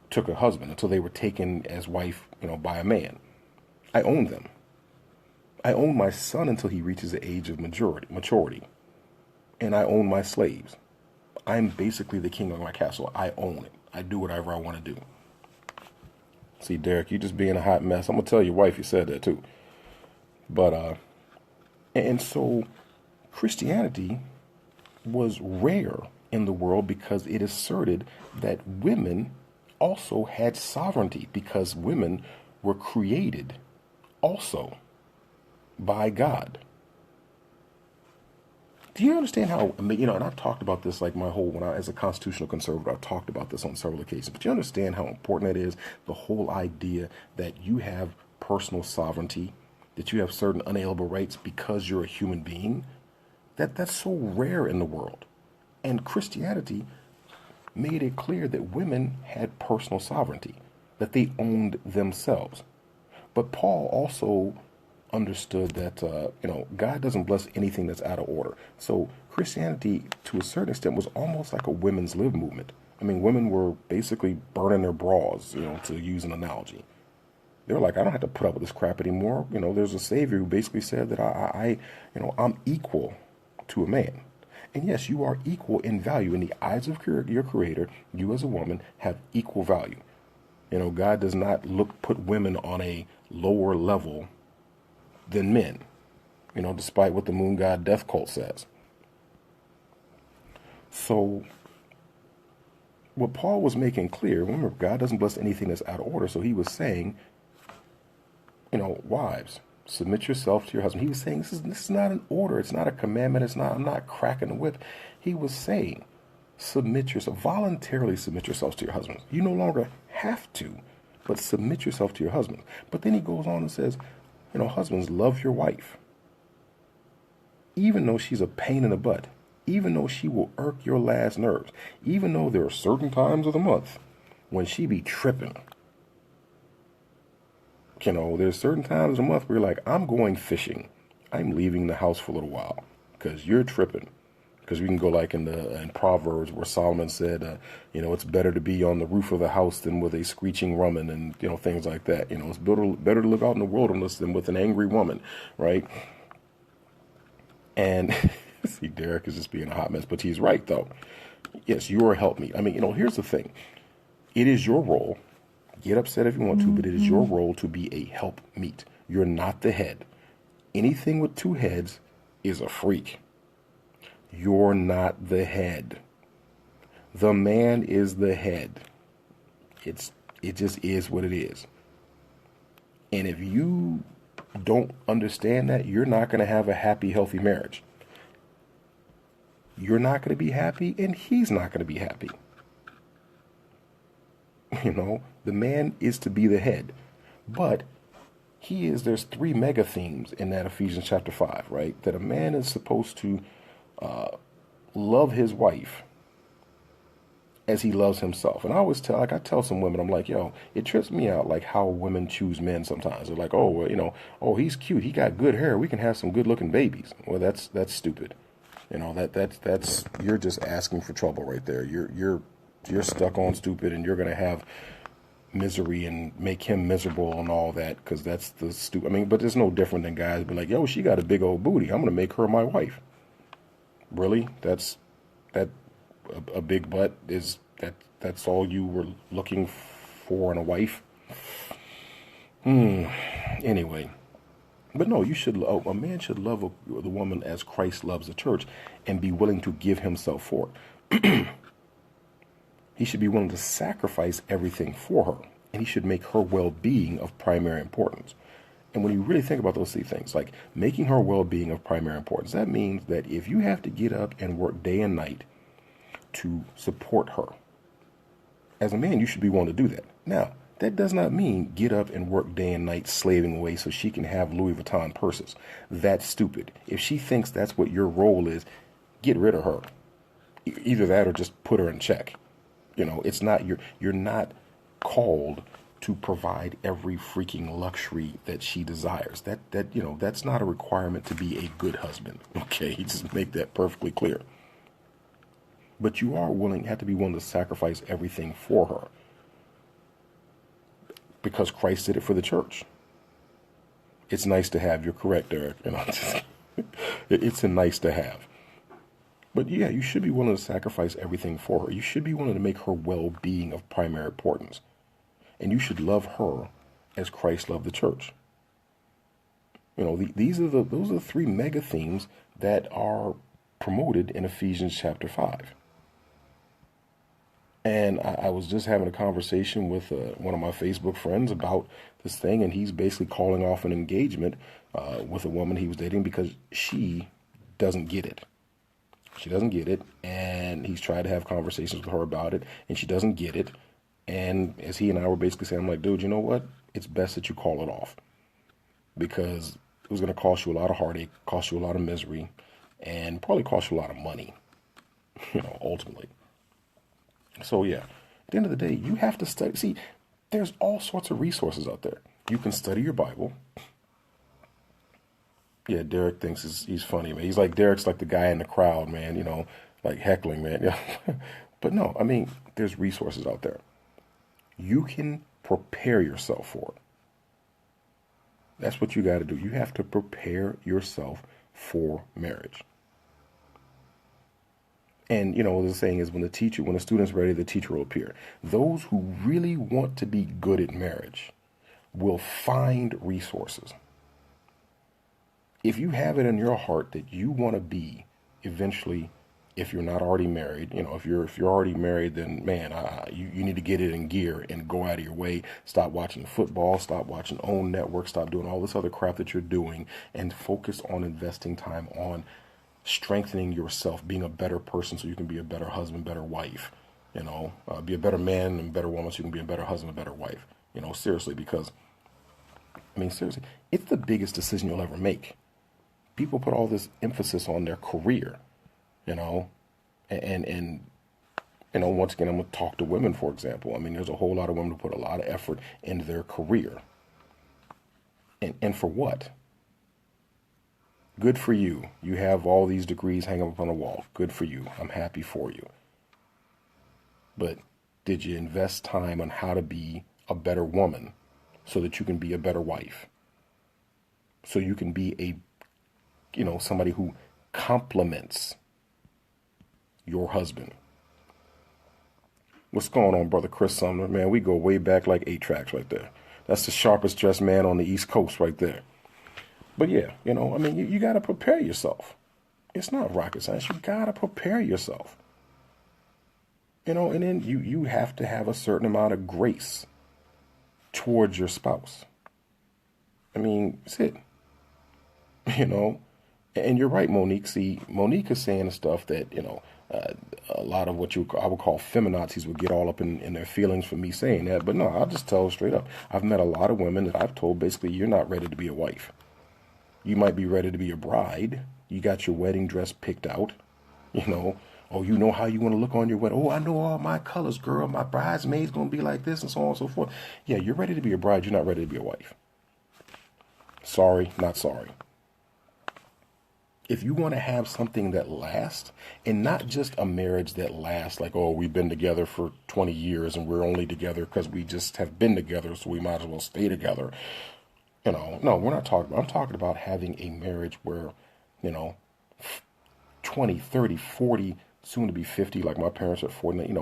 took a husband, until they were taken as wife, by a man. I owned them. I own my son until he reaches the age of maturity. And I own my slaves. I'm basically the king of my castle. I own it. I do whatever I want to do. See, Derek, you just being a hot mess. I'm going to tell your wife you said that too. But, and so Christianity was rare in the world because it asserted that women also had sovereignty, because women were created also by God. Do you understand how, and I've talked about this like as a constitutional conservative, I've talked about this on several occasions, but you understand how important that is, the whole idea that you have personal sovereignty, that you have certain unalienable rights because you're a human being? That's so rare in the world. And Christianity made it clear that women had personal sovereignty, that they owned themselves. But Paul also understood that, God doesn't bless anything that's out of order. So Christianity, to a certain extent, was almost like a women's lib movement. I mean, women were basically burning their bras, to use an analogy. They were like, I don't have to put up with this crap anymore. There's a Savior who basically said that I'm equal to a man. And yes, you are equal in value in the eyes of your Creator. You as a woman have equal value. God does not put women on a lower level than men, despite what the moon god death cult says. So what Paul was making clear, remember, God doesn't bless anything that's out of order. So he was saying, wives, submit yourself to your husband. He was saying this is not an order. It's not a commandment. I'm not cracking the whip. He was saying, voluntarily submit yourselves to your husbands. You no longer have to, but submit yourself to your husband. But then he goes on and says, husbands, love your wife, even though she's a pain in the butt, even though she will irk your last nerves, even though there are certain times of the month when she be tripping. There's certain times of the month where you're like, I'm going fishing. I'm leaving the house for a little while because you're tripping. Because we can go like in Proverbs where Solomon said, it's better to be on the roof of the house than with a screeching woman, and things like that. It's better to live out in the wilderness than with an angry woman, right? And see, Derek is just being a hot mess, but he's right though. Yes, you're a helpmeet. I mean, here's the thing: it is your role. Get upset if you want to, but it is your role to be a helpmeet. You're not the head. Anything with two heads is a freak. You're not the head. The man is the head. It just is what it is. And if you don't understand that, you're not going to have a happy, healthy marriage. You're not going to be happy, and he's not going to be happy. The man is to be the head. But there's 3 mega themes in that Ephesians chapter 5, right? That a man is supposed to love his wife as he loves himself. And I always I tell some women, I'm like, it trips me out like how women choose men sometimes. They're like, oh, he's cute, he got good hair, we can have some good looking babies. Well, that's stupid. That's you're just asking for trouble right there. You're stuck on stupid, and you're gonna have misery and make him miserable and all that, because that's the stupid. I mean, but it's no different than guys be like, she got a big old booty, I'm gonna make her my wife. Really? That's a big butt is that's all you were looking for in a wife? Anyway, but no, a man should love the woman as Christ loves the church and be willing to give himself for it. He should be willing to sacrifice everything for her, and he should make her well-being of primary importance. And when you really think about those 3 things, like making her well-being of primary importance, that means that if you have to get up and work day and night to support her, As a man, you should be willing to do that. Now, that does not mean get up and work day and night slaving away so she can have Louis Vuitton purses. That's stupid. If she thinks that's what your role is, get rid of her. Either that or just put her in check. It's not you're not called to provide every freaking luxury that she desires. That's not a requirement to be a good husband. Okay, just make that perfectly clear. But you have to be willing to sacrifice everything for her. Because Christ did it for the church. It's nice to have. You're correct, Eric. It's a nice to have. But yeah, you should be willing to sacrifice everything for her. You should be willing to make her well-being of primary importance. And you should love her as Christ loved the church. Those are the three mega themes that are promoted in Ephesians chapter 5. And I was just having a conversation with one of my Facebook friends about this thing, and he's basically calling off an engagement with a woman he was dating because she doesn't get it. She doesn't get it, and he's tried to have conversations with her about it, and she doesn't get it. And as he and I were basically saying, I'm like, dude, you know what? It's best that you call it off because it was going to cost you a lot of heartache, cost you a lot of misery, and probably cost you a lot of money, ultimately. So yeah, at the end of the day, you have to study. See, there's all sorts of resources out there. You can study your Bible. Yeah, Derek thinks he's funny, man. Derek's like the guy in the crowd, man, like heckling, man. But no, there's resources out there. You can prepare yourself for it. That's what you got to do. You have to prepare yourself for marriage. And, the saying is when the student's ready, the teacher will appear. Those who really want to be good at marriage will find resources. If you have it in your heart that you want to be eventually, if you're not already married, if you're already married, then man, you need to get it in gear and go out of your way. Stop watching football, stop watching OWN Network, stop doing all this other crap that you're doing, and focus on investing time on strengthening yourself, being a better person so you can be a better husband, better wife, be a better man and better woman so you can be a better husband, a better wife, seriously, because, seriously, it's the biggest decision you'll ever make. People put all this emphasis on their career, and once again, I'm going to talk to women, for example. There's a whole lot of women who put a lot of effort into their career. And for what? Good for you. You have all these degrees hanging up on the wall. Good for you. I'm happy for you. But did you invest time on how to be a better woman so that you can be a better wife? So you can be somebody who complements your husband. What's going on, brother Chris Sumner? Man, we go way back like 8 tracks right there. That's the sharpest dressed man on the East Coast right there. But yeah, you got to prepare yourself. It's not rocket science. You got to prepare yourself. And then you have to have a certain amount of grace towards your spouse. That's it. And you're right, Monique. See, Monique is saying the stuff that, a lot of what I would call feminazis would get all up in their feelings for me saying that. But no, I'll just tell her straight up. I've met a lot of women that I've told basically you're not ready to be a wife. You might be ready to be a bride. You got your wedding dress picked out, Oh, you know how you want to look on your wedding. Oh, I know all my colors, girl. My bridesmaid's going to be like this and so on and so forth. Yeah, you're ready to be a bride. You're not ready to be a wife. Sorry, not sorry. If you want to have something that lasts, and not just a marriage that lasts like, oh, we've been together for 20 years and we're only together because we just have been together, so we might as well stay together. No, we're not talking about, I'm talking about having a marriage where, 20, 30, 40, soon to be 50, like my parents are 40,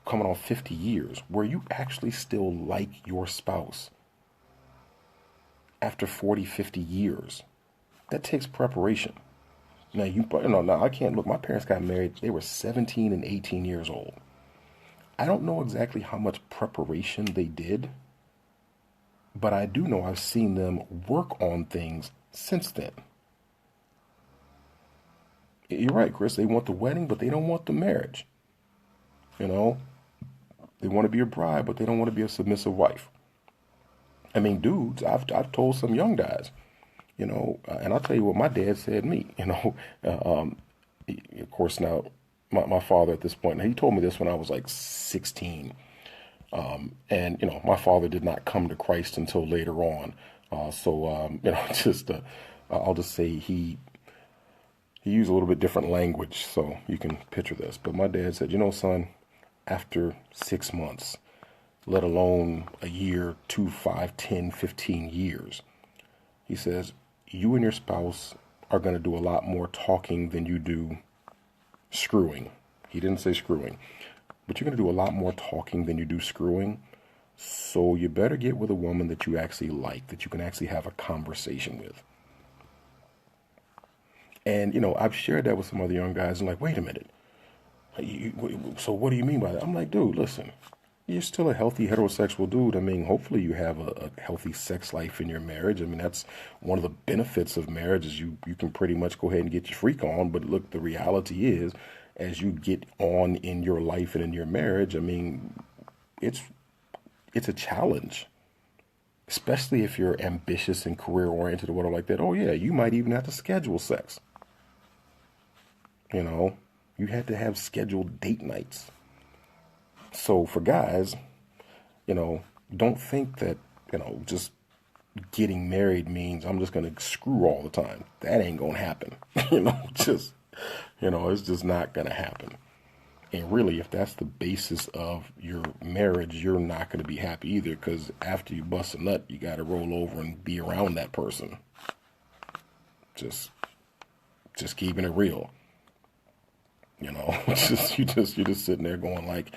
coming on 50 years, where you actually still like your spouse after 40, 50 years. That takes preparation. Now, I can't look. My parents got married. They were 17 and 18 years old. I don't know exactly how much preparation they did, but I do know I've seen them work on things since then. You're right, Chris. They want the wedding, but they don't want the marriage. And They want to be a bride, but they don't want to be a submissive wife. I mean, dudes, I've told some young guys, and I'll tell you what my dad said to me, of course now my father at this point, he told me this when I was like 16. And, my father did not come to Christ until later on. I'll just say he used a little bit different language, so you can picture this. But my dad said, son, after 6 months, let alone a year, 2, 5, 10, 15 years, he says, you and your spouse are going to do a lot more talking than you do screwing. He didn't say screwing, but you're going to do a lot more talking than you do screwing. So you better get with a woman that you actually like, that you can actually have a conversation with. And, I've shared that with some other young guys and like, wait a minute. So what do you mean by that? I'm like, dude, listen, you're still a healthy heterosexual dude. I mean, hopefully you have a healthy sex life in your marriage. I mean, that's one of the benefits of marriage is you can pretty much go ahead and get your freak on. But look, the reality is, as you get on in your life and in your marriage, I mean, it's a challenge, especially if you're ambitious and career oriented or whatever like that. Oh yeah, you might even have to schedule sex. You had to have scheduled date nights. So for guys, don't think that, just getting married means I'm just going to screw all the time. That ain't going to happen. It's just not going to happen. And really, if that's the basis of your marriage, you're not going to be happy either, because after you bust a nut, you got to roll over and be around that person. Just keeping it real. You're just sitting there going like,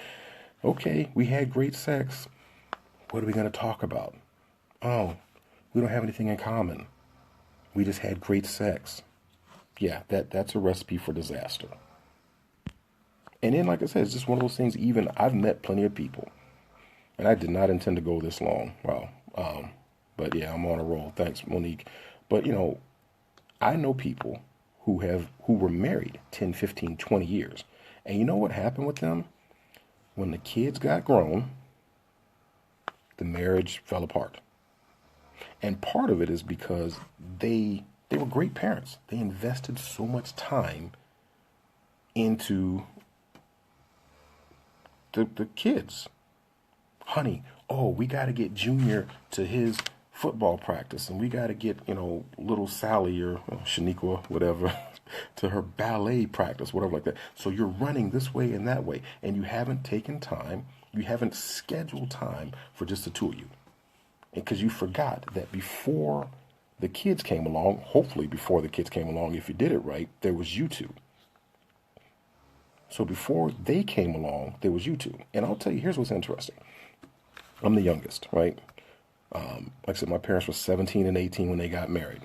okay, we had great sex. What are we going to talk about? Oh, we don't have anything in common. We just had great sex. Yeah, that's a recipe for disaster. And then, like I said, it's just one of those things. Even I've met plenty of people, and I did not intend to go this long. Wow. But yeah, I'm on a roll. Thanks, Monique. But I know people who were married 10, 15, 20 years. And you know what happened with them? When the kids got grown, the marriage fell apart. And part of it is because they were great parents. They invested so much time into the kids. Honey, we got to get Junior to his football practice, and we got to get, little Sally or Shaniqua, whatever, to her ballet practice, whatever like that. So you're running this way and that way, and you haven't taken time, you haven't scheduled time for just the two of you. Because you forgot that before the kids came along, hopefully before the kids came along, if you did it right, there was you two. So before they came along, there was you two. And I'll tell you, here's what's interesting. I'm the youngest, right? Like I said, my parents were 17 and 18 when they got married.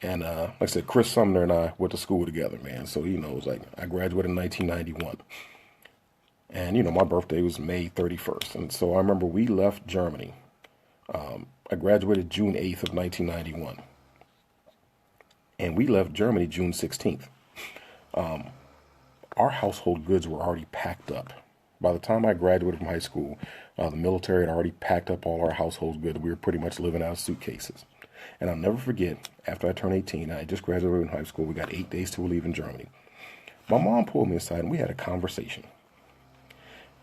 And like I said, Chris Sumner and I went to school together, man. So, it was like I graduated in 1991. And, my birthday was May 31st. And so I remember we left Germany. I graduated June 8th of 1991. And we left Germany June 16th. Our household goods were already packed up. By the time I graduated from high school, the military had already packed up all our household goods. We were pretty much living out of suitcases. And I'll never forget, after I turned 18, I just graduated from high school. We got 8 days to leave in Germany. My mom pulled me aside and we had a conversation.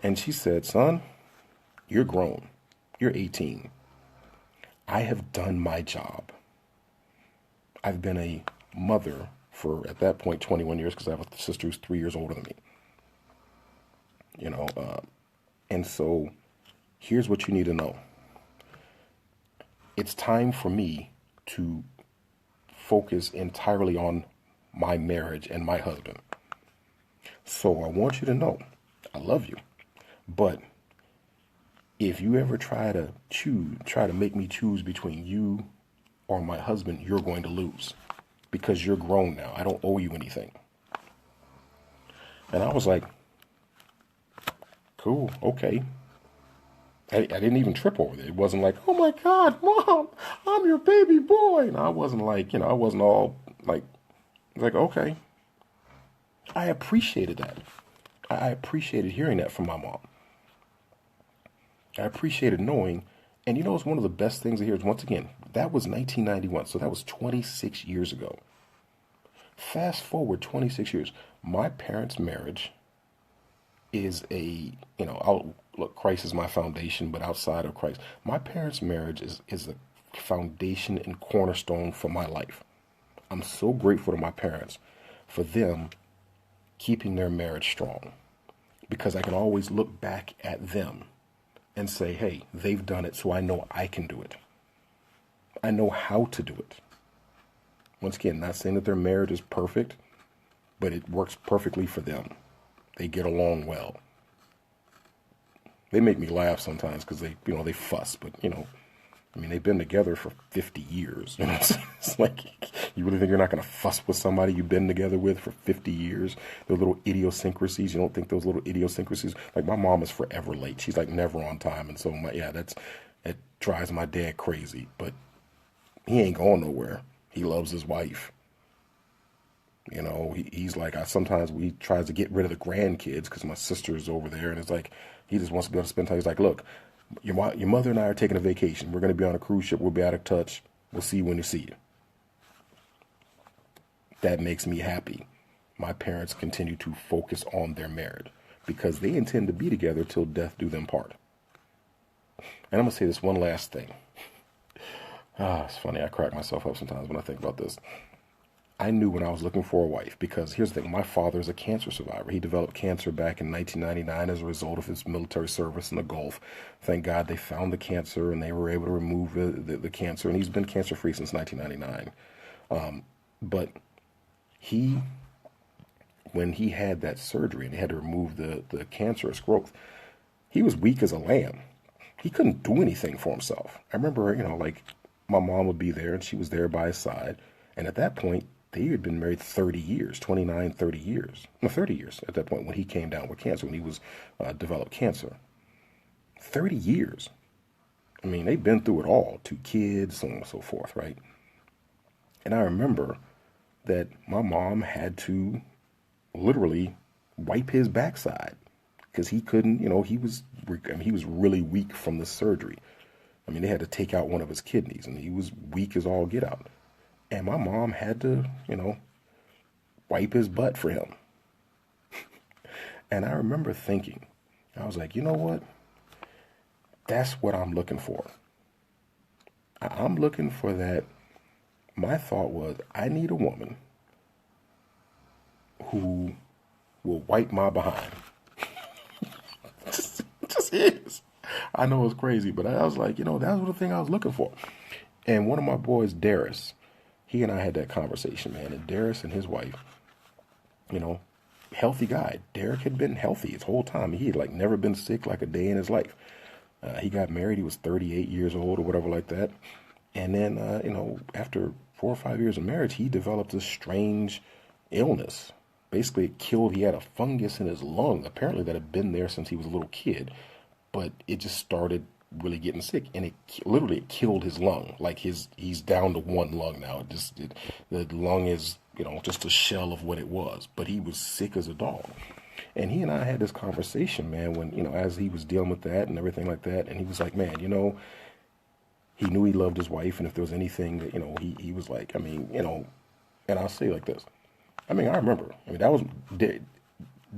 And she said, son, you're grown. You're 18. I have done my job. I've been a mother for, at that point, 21 years, because I have a sister who's 3 years older than me. And so here's what you need to know. It's time for me to focus entirely on my marriage and my husband. So I want you to know, I love you, but if you ever try to make me choose between you or my husband, you're going to lose, because you're grown now. I don't owe you anything. And I was like, cool, okay. I didn't even trip over it. It wasn't like, oh my God, Mom, I'm your baby boy. And I wasn't like, I wasn't all like, okay. I appreciated that. I appreciated hearing that from my mom. I appreciated knowing, and it's one of the best things to hear is, once again, that was 1991, so that was 26 years ago. Fast forward 26 years, my parents' marriage is look, Christ is my foundation, but outside of Christ, my parents' marriage is a foundation and cornerstone for my life. I'm so grateful to my parents for them keeping their marriage strong, because I can always look back at them and say, hey, they've done it, so I know I can do it. I know how to do it. Once again, not saying that their marriage is perfect, but it works perfectly for them. They get along well. They make me laugh sometimes because they fuss, but they've been together for 50 years. It's like, you really think you're not going to fuss with somebody you've been together with for 50 years? Their little idiosyncrasies, you don't think those little idiosyncrasies? Like, my mom is forever late. She's like never on time. And so, it drives my dad crazy. But he ain't going nowhere. He loves his wife. He's like, sometimes he tries to get rid of the grandkids because my sister's over there. And it's like, he just wants to be able to spend time. He's like, look, your mother and I are taking a vacation. We're going to be on a cruise ship. We'll be out of touch. We'll see you when you see you. That makes me happy. My parents continue to focus on their marriage because they intend to be together till death do them part. And I'm going to say this one last thing. It's funny. I crack myself up sometimes when I think about this. I knew when I was looking for a wife, because here's the thing, my father is a cancer survivor. He developed cancer back in 1999 as a result of his military service in the Gulf. Thank God they found the cancer and they were able to remove the cancer, and he's been cancer-free since 1999. But when he had that surgery and they had to remove the cancerous growth, he was weak as a lamb. He couldn't do anything for himself. I remember, like, my mom would be there and she was there by his side. And at that point, they had been married 30 years, 29, 30 years. No, 30 years at that point when he came down with cancer, when he was developed cancer. 30 years. They've been through it all. 2 kids, so on and so forth, right? And I remember that my mom had to literally wipe his backside because he couldn't, he was really weak from the surgery. They had to take out one of his kidneys and he was weak as all get out. And my mom had to, wipe his butt for him. And I remember thinking, I was like, you know what? That's what I'm looking for. I'm looking for that. My thought was, I need a woman who will wipe my behind. just is. I know it's crazy, but I was like, that was the thing I was looking for. And one of my boys, Darius, he and I had that conversation, man. And Darius and his wife, healthy guy. Derek had been healthy his whole time. He had never been sick like a day in his life. He got married. He was 38 years old or whatever like that. And then, after 4 or 5 years of marriage, he developed this strange illness. Basically, he had a fungus in his lung, apparently that had been there since he was a little kid. But it just started really getting sick, and it literally killed his lung. Like he's down to 1 lung now. The lung is just a shell of what it was. But he was sick as a dog, and he and I had this conversation, man. When as he was dealing with that and everything like that, and he was like, man, he knew he loved his wife, and if there was anything that he was like, and I'll say it like this. I remember. That was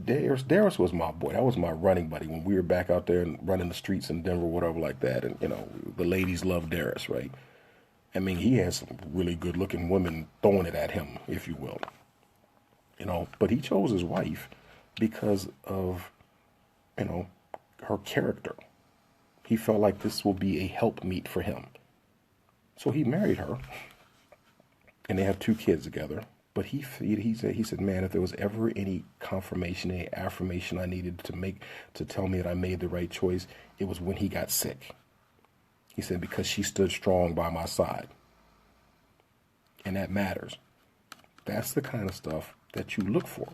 Darius was my boy. That was my running buddy when we were back out there and running the streets in Denver, whatever like that. And, the ladies loved Darius, right? He had some really good looking women throwing it at him, if you will. But he chose his wife because of, her character. He felt like this will be a helpmeet for him. So he married her, and they have 2 kids together. But he said, man, if there was ever any confirmation, any affirmation I needed to tell me that I made the right choice, it was when he got sick. He said, because she stood strong by my side. And that matters. That's the kind of stuff that you look for.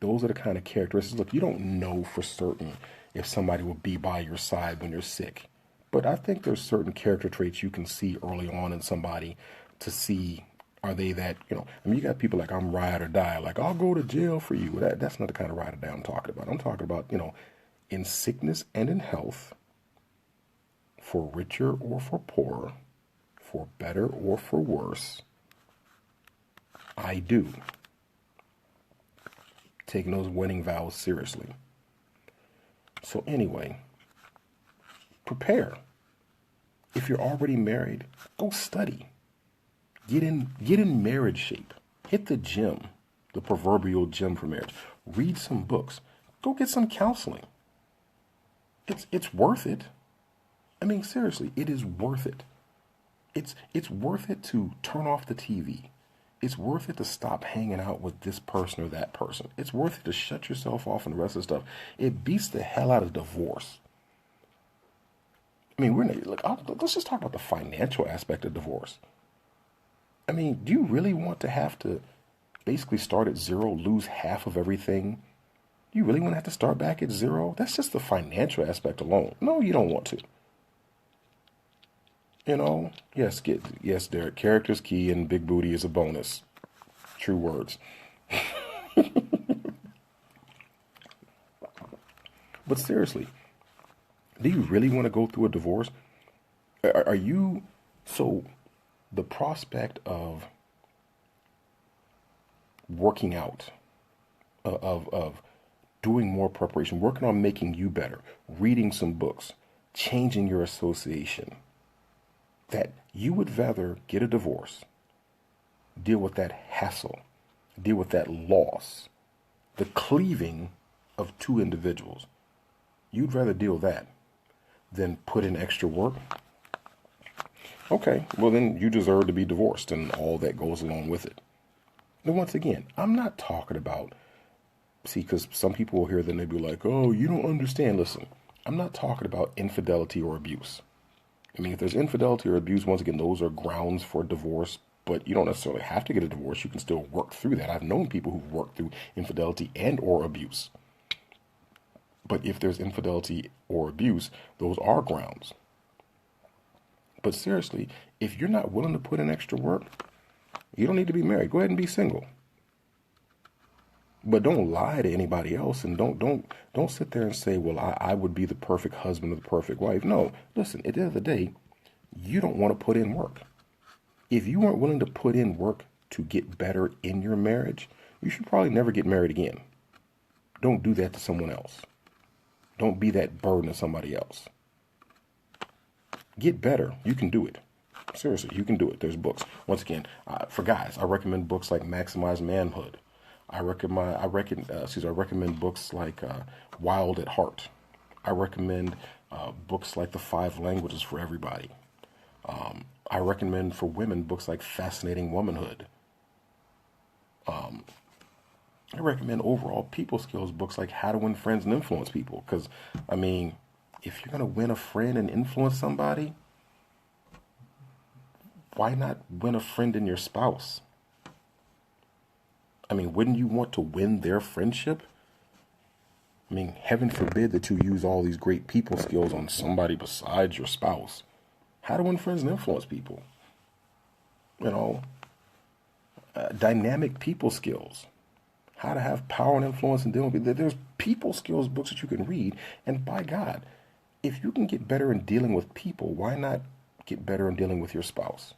Those are the kind of characteristics. Look, you don't know for certain if somebody will be by your side when you're sick. But I think there's certain character traits you can see early on in somebody to see, are they that, you got people like, I'm ride or die. Like, I'll go to jail for you. That's not the kind of ride or die I'm talking about. I'm talking about, in sickness and in health, for richer or for poorer, for better or for worse, I do. Taking those wedding vows seriously. So anyway, prepare. If you're already married, go study. Get in marriage shape. Hit the gym, the proverbial gym for marriage. Read some books. Go get some counseling. It's worth it. I mean, seriously, it is worth it. It's worth it to turn off the TV. It's worth it to stop hanging out with this person or that person. It's worth it to shut yourself off and the rest of the stuff. It beats the hell out of divorce. I mean, let's just talk about the financial aspect of divorce. I mean, do you really want to have to basically start at zero, lose half of everything? Do you really want to have to start back at zero? That's just the financial aspect alone. No, you don't want to. Yes, Derek, character's key and big booty is a bonus. True words. But seriously, do you really want to go through a divorce? Are you, so the prospect of working out, of doing more preparation, working on making you better, reading some books, changing your association, that you would rather get a divorce, deal with that hassle, deal with that loss, the cleaving of two individuals. You'd rather deal with that than put in extra work? Okay, well then you deserve to be divorced and all that goes along with it. And once again, I'm not talking about, because some people will hear that and they'll be like, oh, you don't understand. Listen, I'm not talking about infidelity or abuse. I mean, if there's infidelity or abuse, once again, those are grounds for divorce, but you don't necessarily have to get a divorce. You can still work through that. I've known people who've worked through infidelity and or abuse. But if there's infidelity or abuse, those are grounds. But seriously, if you're not willing to put in extra work, you don't need to be married. Go ahead and be single. But don't lie to anybody else, and don't sit there and say, well, I would be the perfect husband or the perfect wife. No, listen, at the end of the day, you don't want to put in work. If you aren't willing to put in work to get better in your marriage, you should probably never get married again. Don't do that to someone else. Don't be that burden to somebody else. Get better. You can do it. Seriously, you can do it. There's books. Once again, for guys, I recommend books like Maximize Manhood. I recommend books like Wild at Heart. I recommend books like The 5 Languages for Everybody. I recommend for women books like Fascinating Womanhood. I recommend overall people skills books like How to Win Friends and Influence People. Because, I mean, if you're going to win a friend and influence somebody, why not win a friend in your spouse? I mean, wouldn't you want to win their friendship? I mean, heaven forbid that you use all these great people skills on somebody besides your spouse. How to win friends and influence people. Dynamic people skills. How to have power and influence and deal with people. There's people skills books that you can read. And by God, if you can get better in dealing with people, why not get better in dealing with your spouse?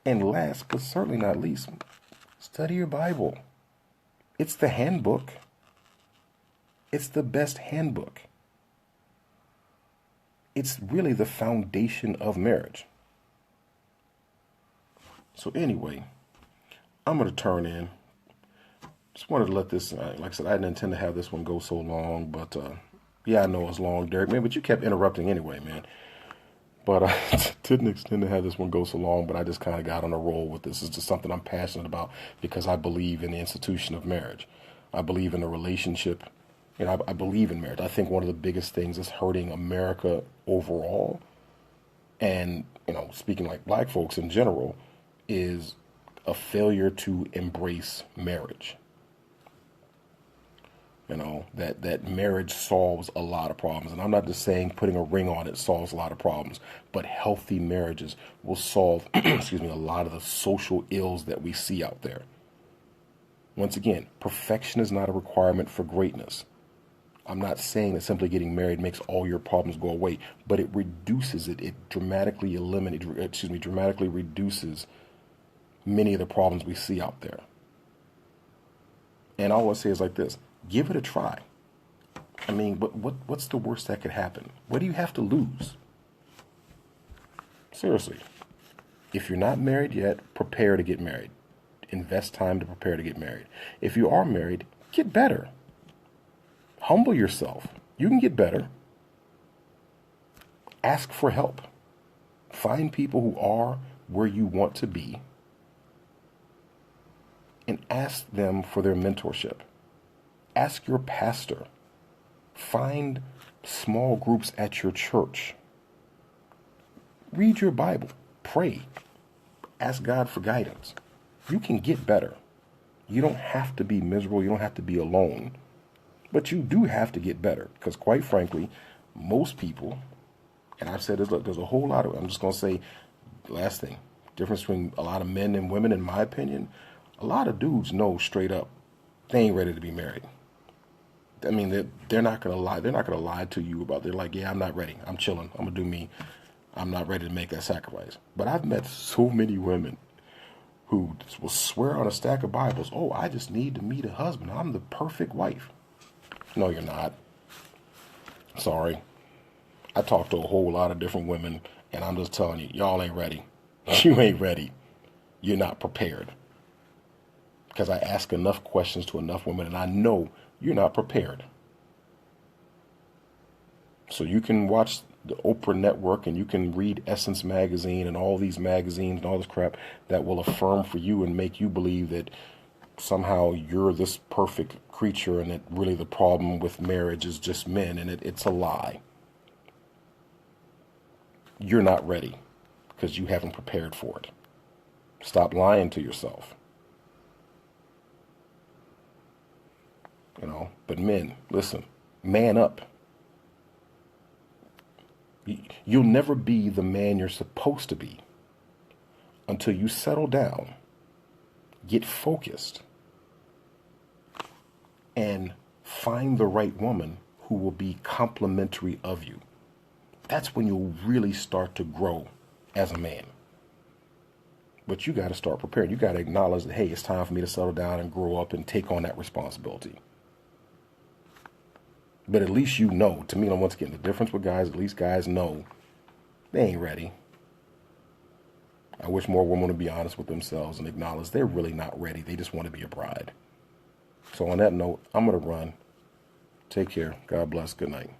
And last, but certainly not least, study your Bible. It's the handbook. It's the best handbook. It's really the foundation of marriage. So anyway, I'm going to turn in. Just wanted to let this, like I said, I didn't intend to have this one go so long, but yeah, I know it's long, Derek, man, but you kept interrupting anyway, man. But I didn't intend to have this one go so long, but I just kind of got on a roll with this. It's just something I'm passionate about because I believe in the institution of marriage. I believe in a relationship, and I believe in marriage. I think one of the biggest things that's hurting America overall, and, speaking like black folks in general, is a failure to embrace marriage. That marriage solves a lot of problems. And I'm not just saying putting a ring on it solves a lot of problems, but healthy marriages will solve, a lot of the social ills that we see out there. Once again, perfection is not a requirement for greatness. I'm not saying that simply getting married makes all your problems go away, but it reduces it. It dramatically reduces many of the problems we see out there. And all I say is like this: give it a try. I mean, what's the worst that could happen? What do you have to lose? Seriously. If you're not married yet, prepare to get married. Invest time to prepare to get married. If you are married, get better. Humble yourself. You can get better. Ask for help. Find people who are where you want to be and ask them for their mentorship. Ask your pastor. Find small groups at your church. Read your Bible. Pray. Ask God for guidance. You can get better. You don't have to be miserable. You don't have to be alone. But you do have to get better. Because quite frankly, most people, and I've said this, look, there's a whole lot of, I'm just going to say, last thing, difference between a lot of men and women, in my opinion, a lot of dudes know straight up they ain't ready to be married. I mean, they're not going to lie. They're not going to lie to you about, they're like, yeah, I'm not ready. I'm chilling. I'm going to do me. I'm not ready to make that sacrifice. But I've met so many women who will swear on a stack of Bibles, oh, I just need to meet a husband. I'm the perfect wife. No, you're not. Sorry. I talk to a whole lot of different women, and I'm just telling you, y'all ain't ready. You ain't ready. You're not prepared. Because I ask enough questions to enough women, and I know you're not prepared. So you can watch the Oprah Network and you can read Essence Magazine and all these magazines and all this crap that will affirm for you and make you believe that somehow you're this perfect creature and that really the problem with marriage is just men, and it's a lie. You're not ready because you haven't prepared for it. Stop lying to yourself. But men, listen, man up. You'll never be the man you're supposed to be until you settle down, get focused, and find the right woman who will be complimentary of you. That's when you'll really start to grow as a man. But you got to start preparing. You got to acknowledge that, hey, it's time for me to settle down and grow up and take on that responsibility. But at least you know, to me, once again, the difference with guys, at least guys know they ain't ready. I wish more women would be honest with themselves and acknowledge they're really not ready. They just want to be a bride. So on that note, I'm going to run. Take care. God bless. Good night.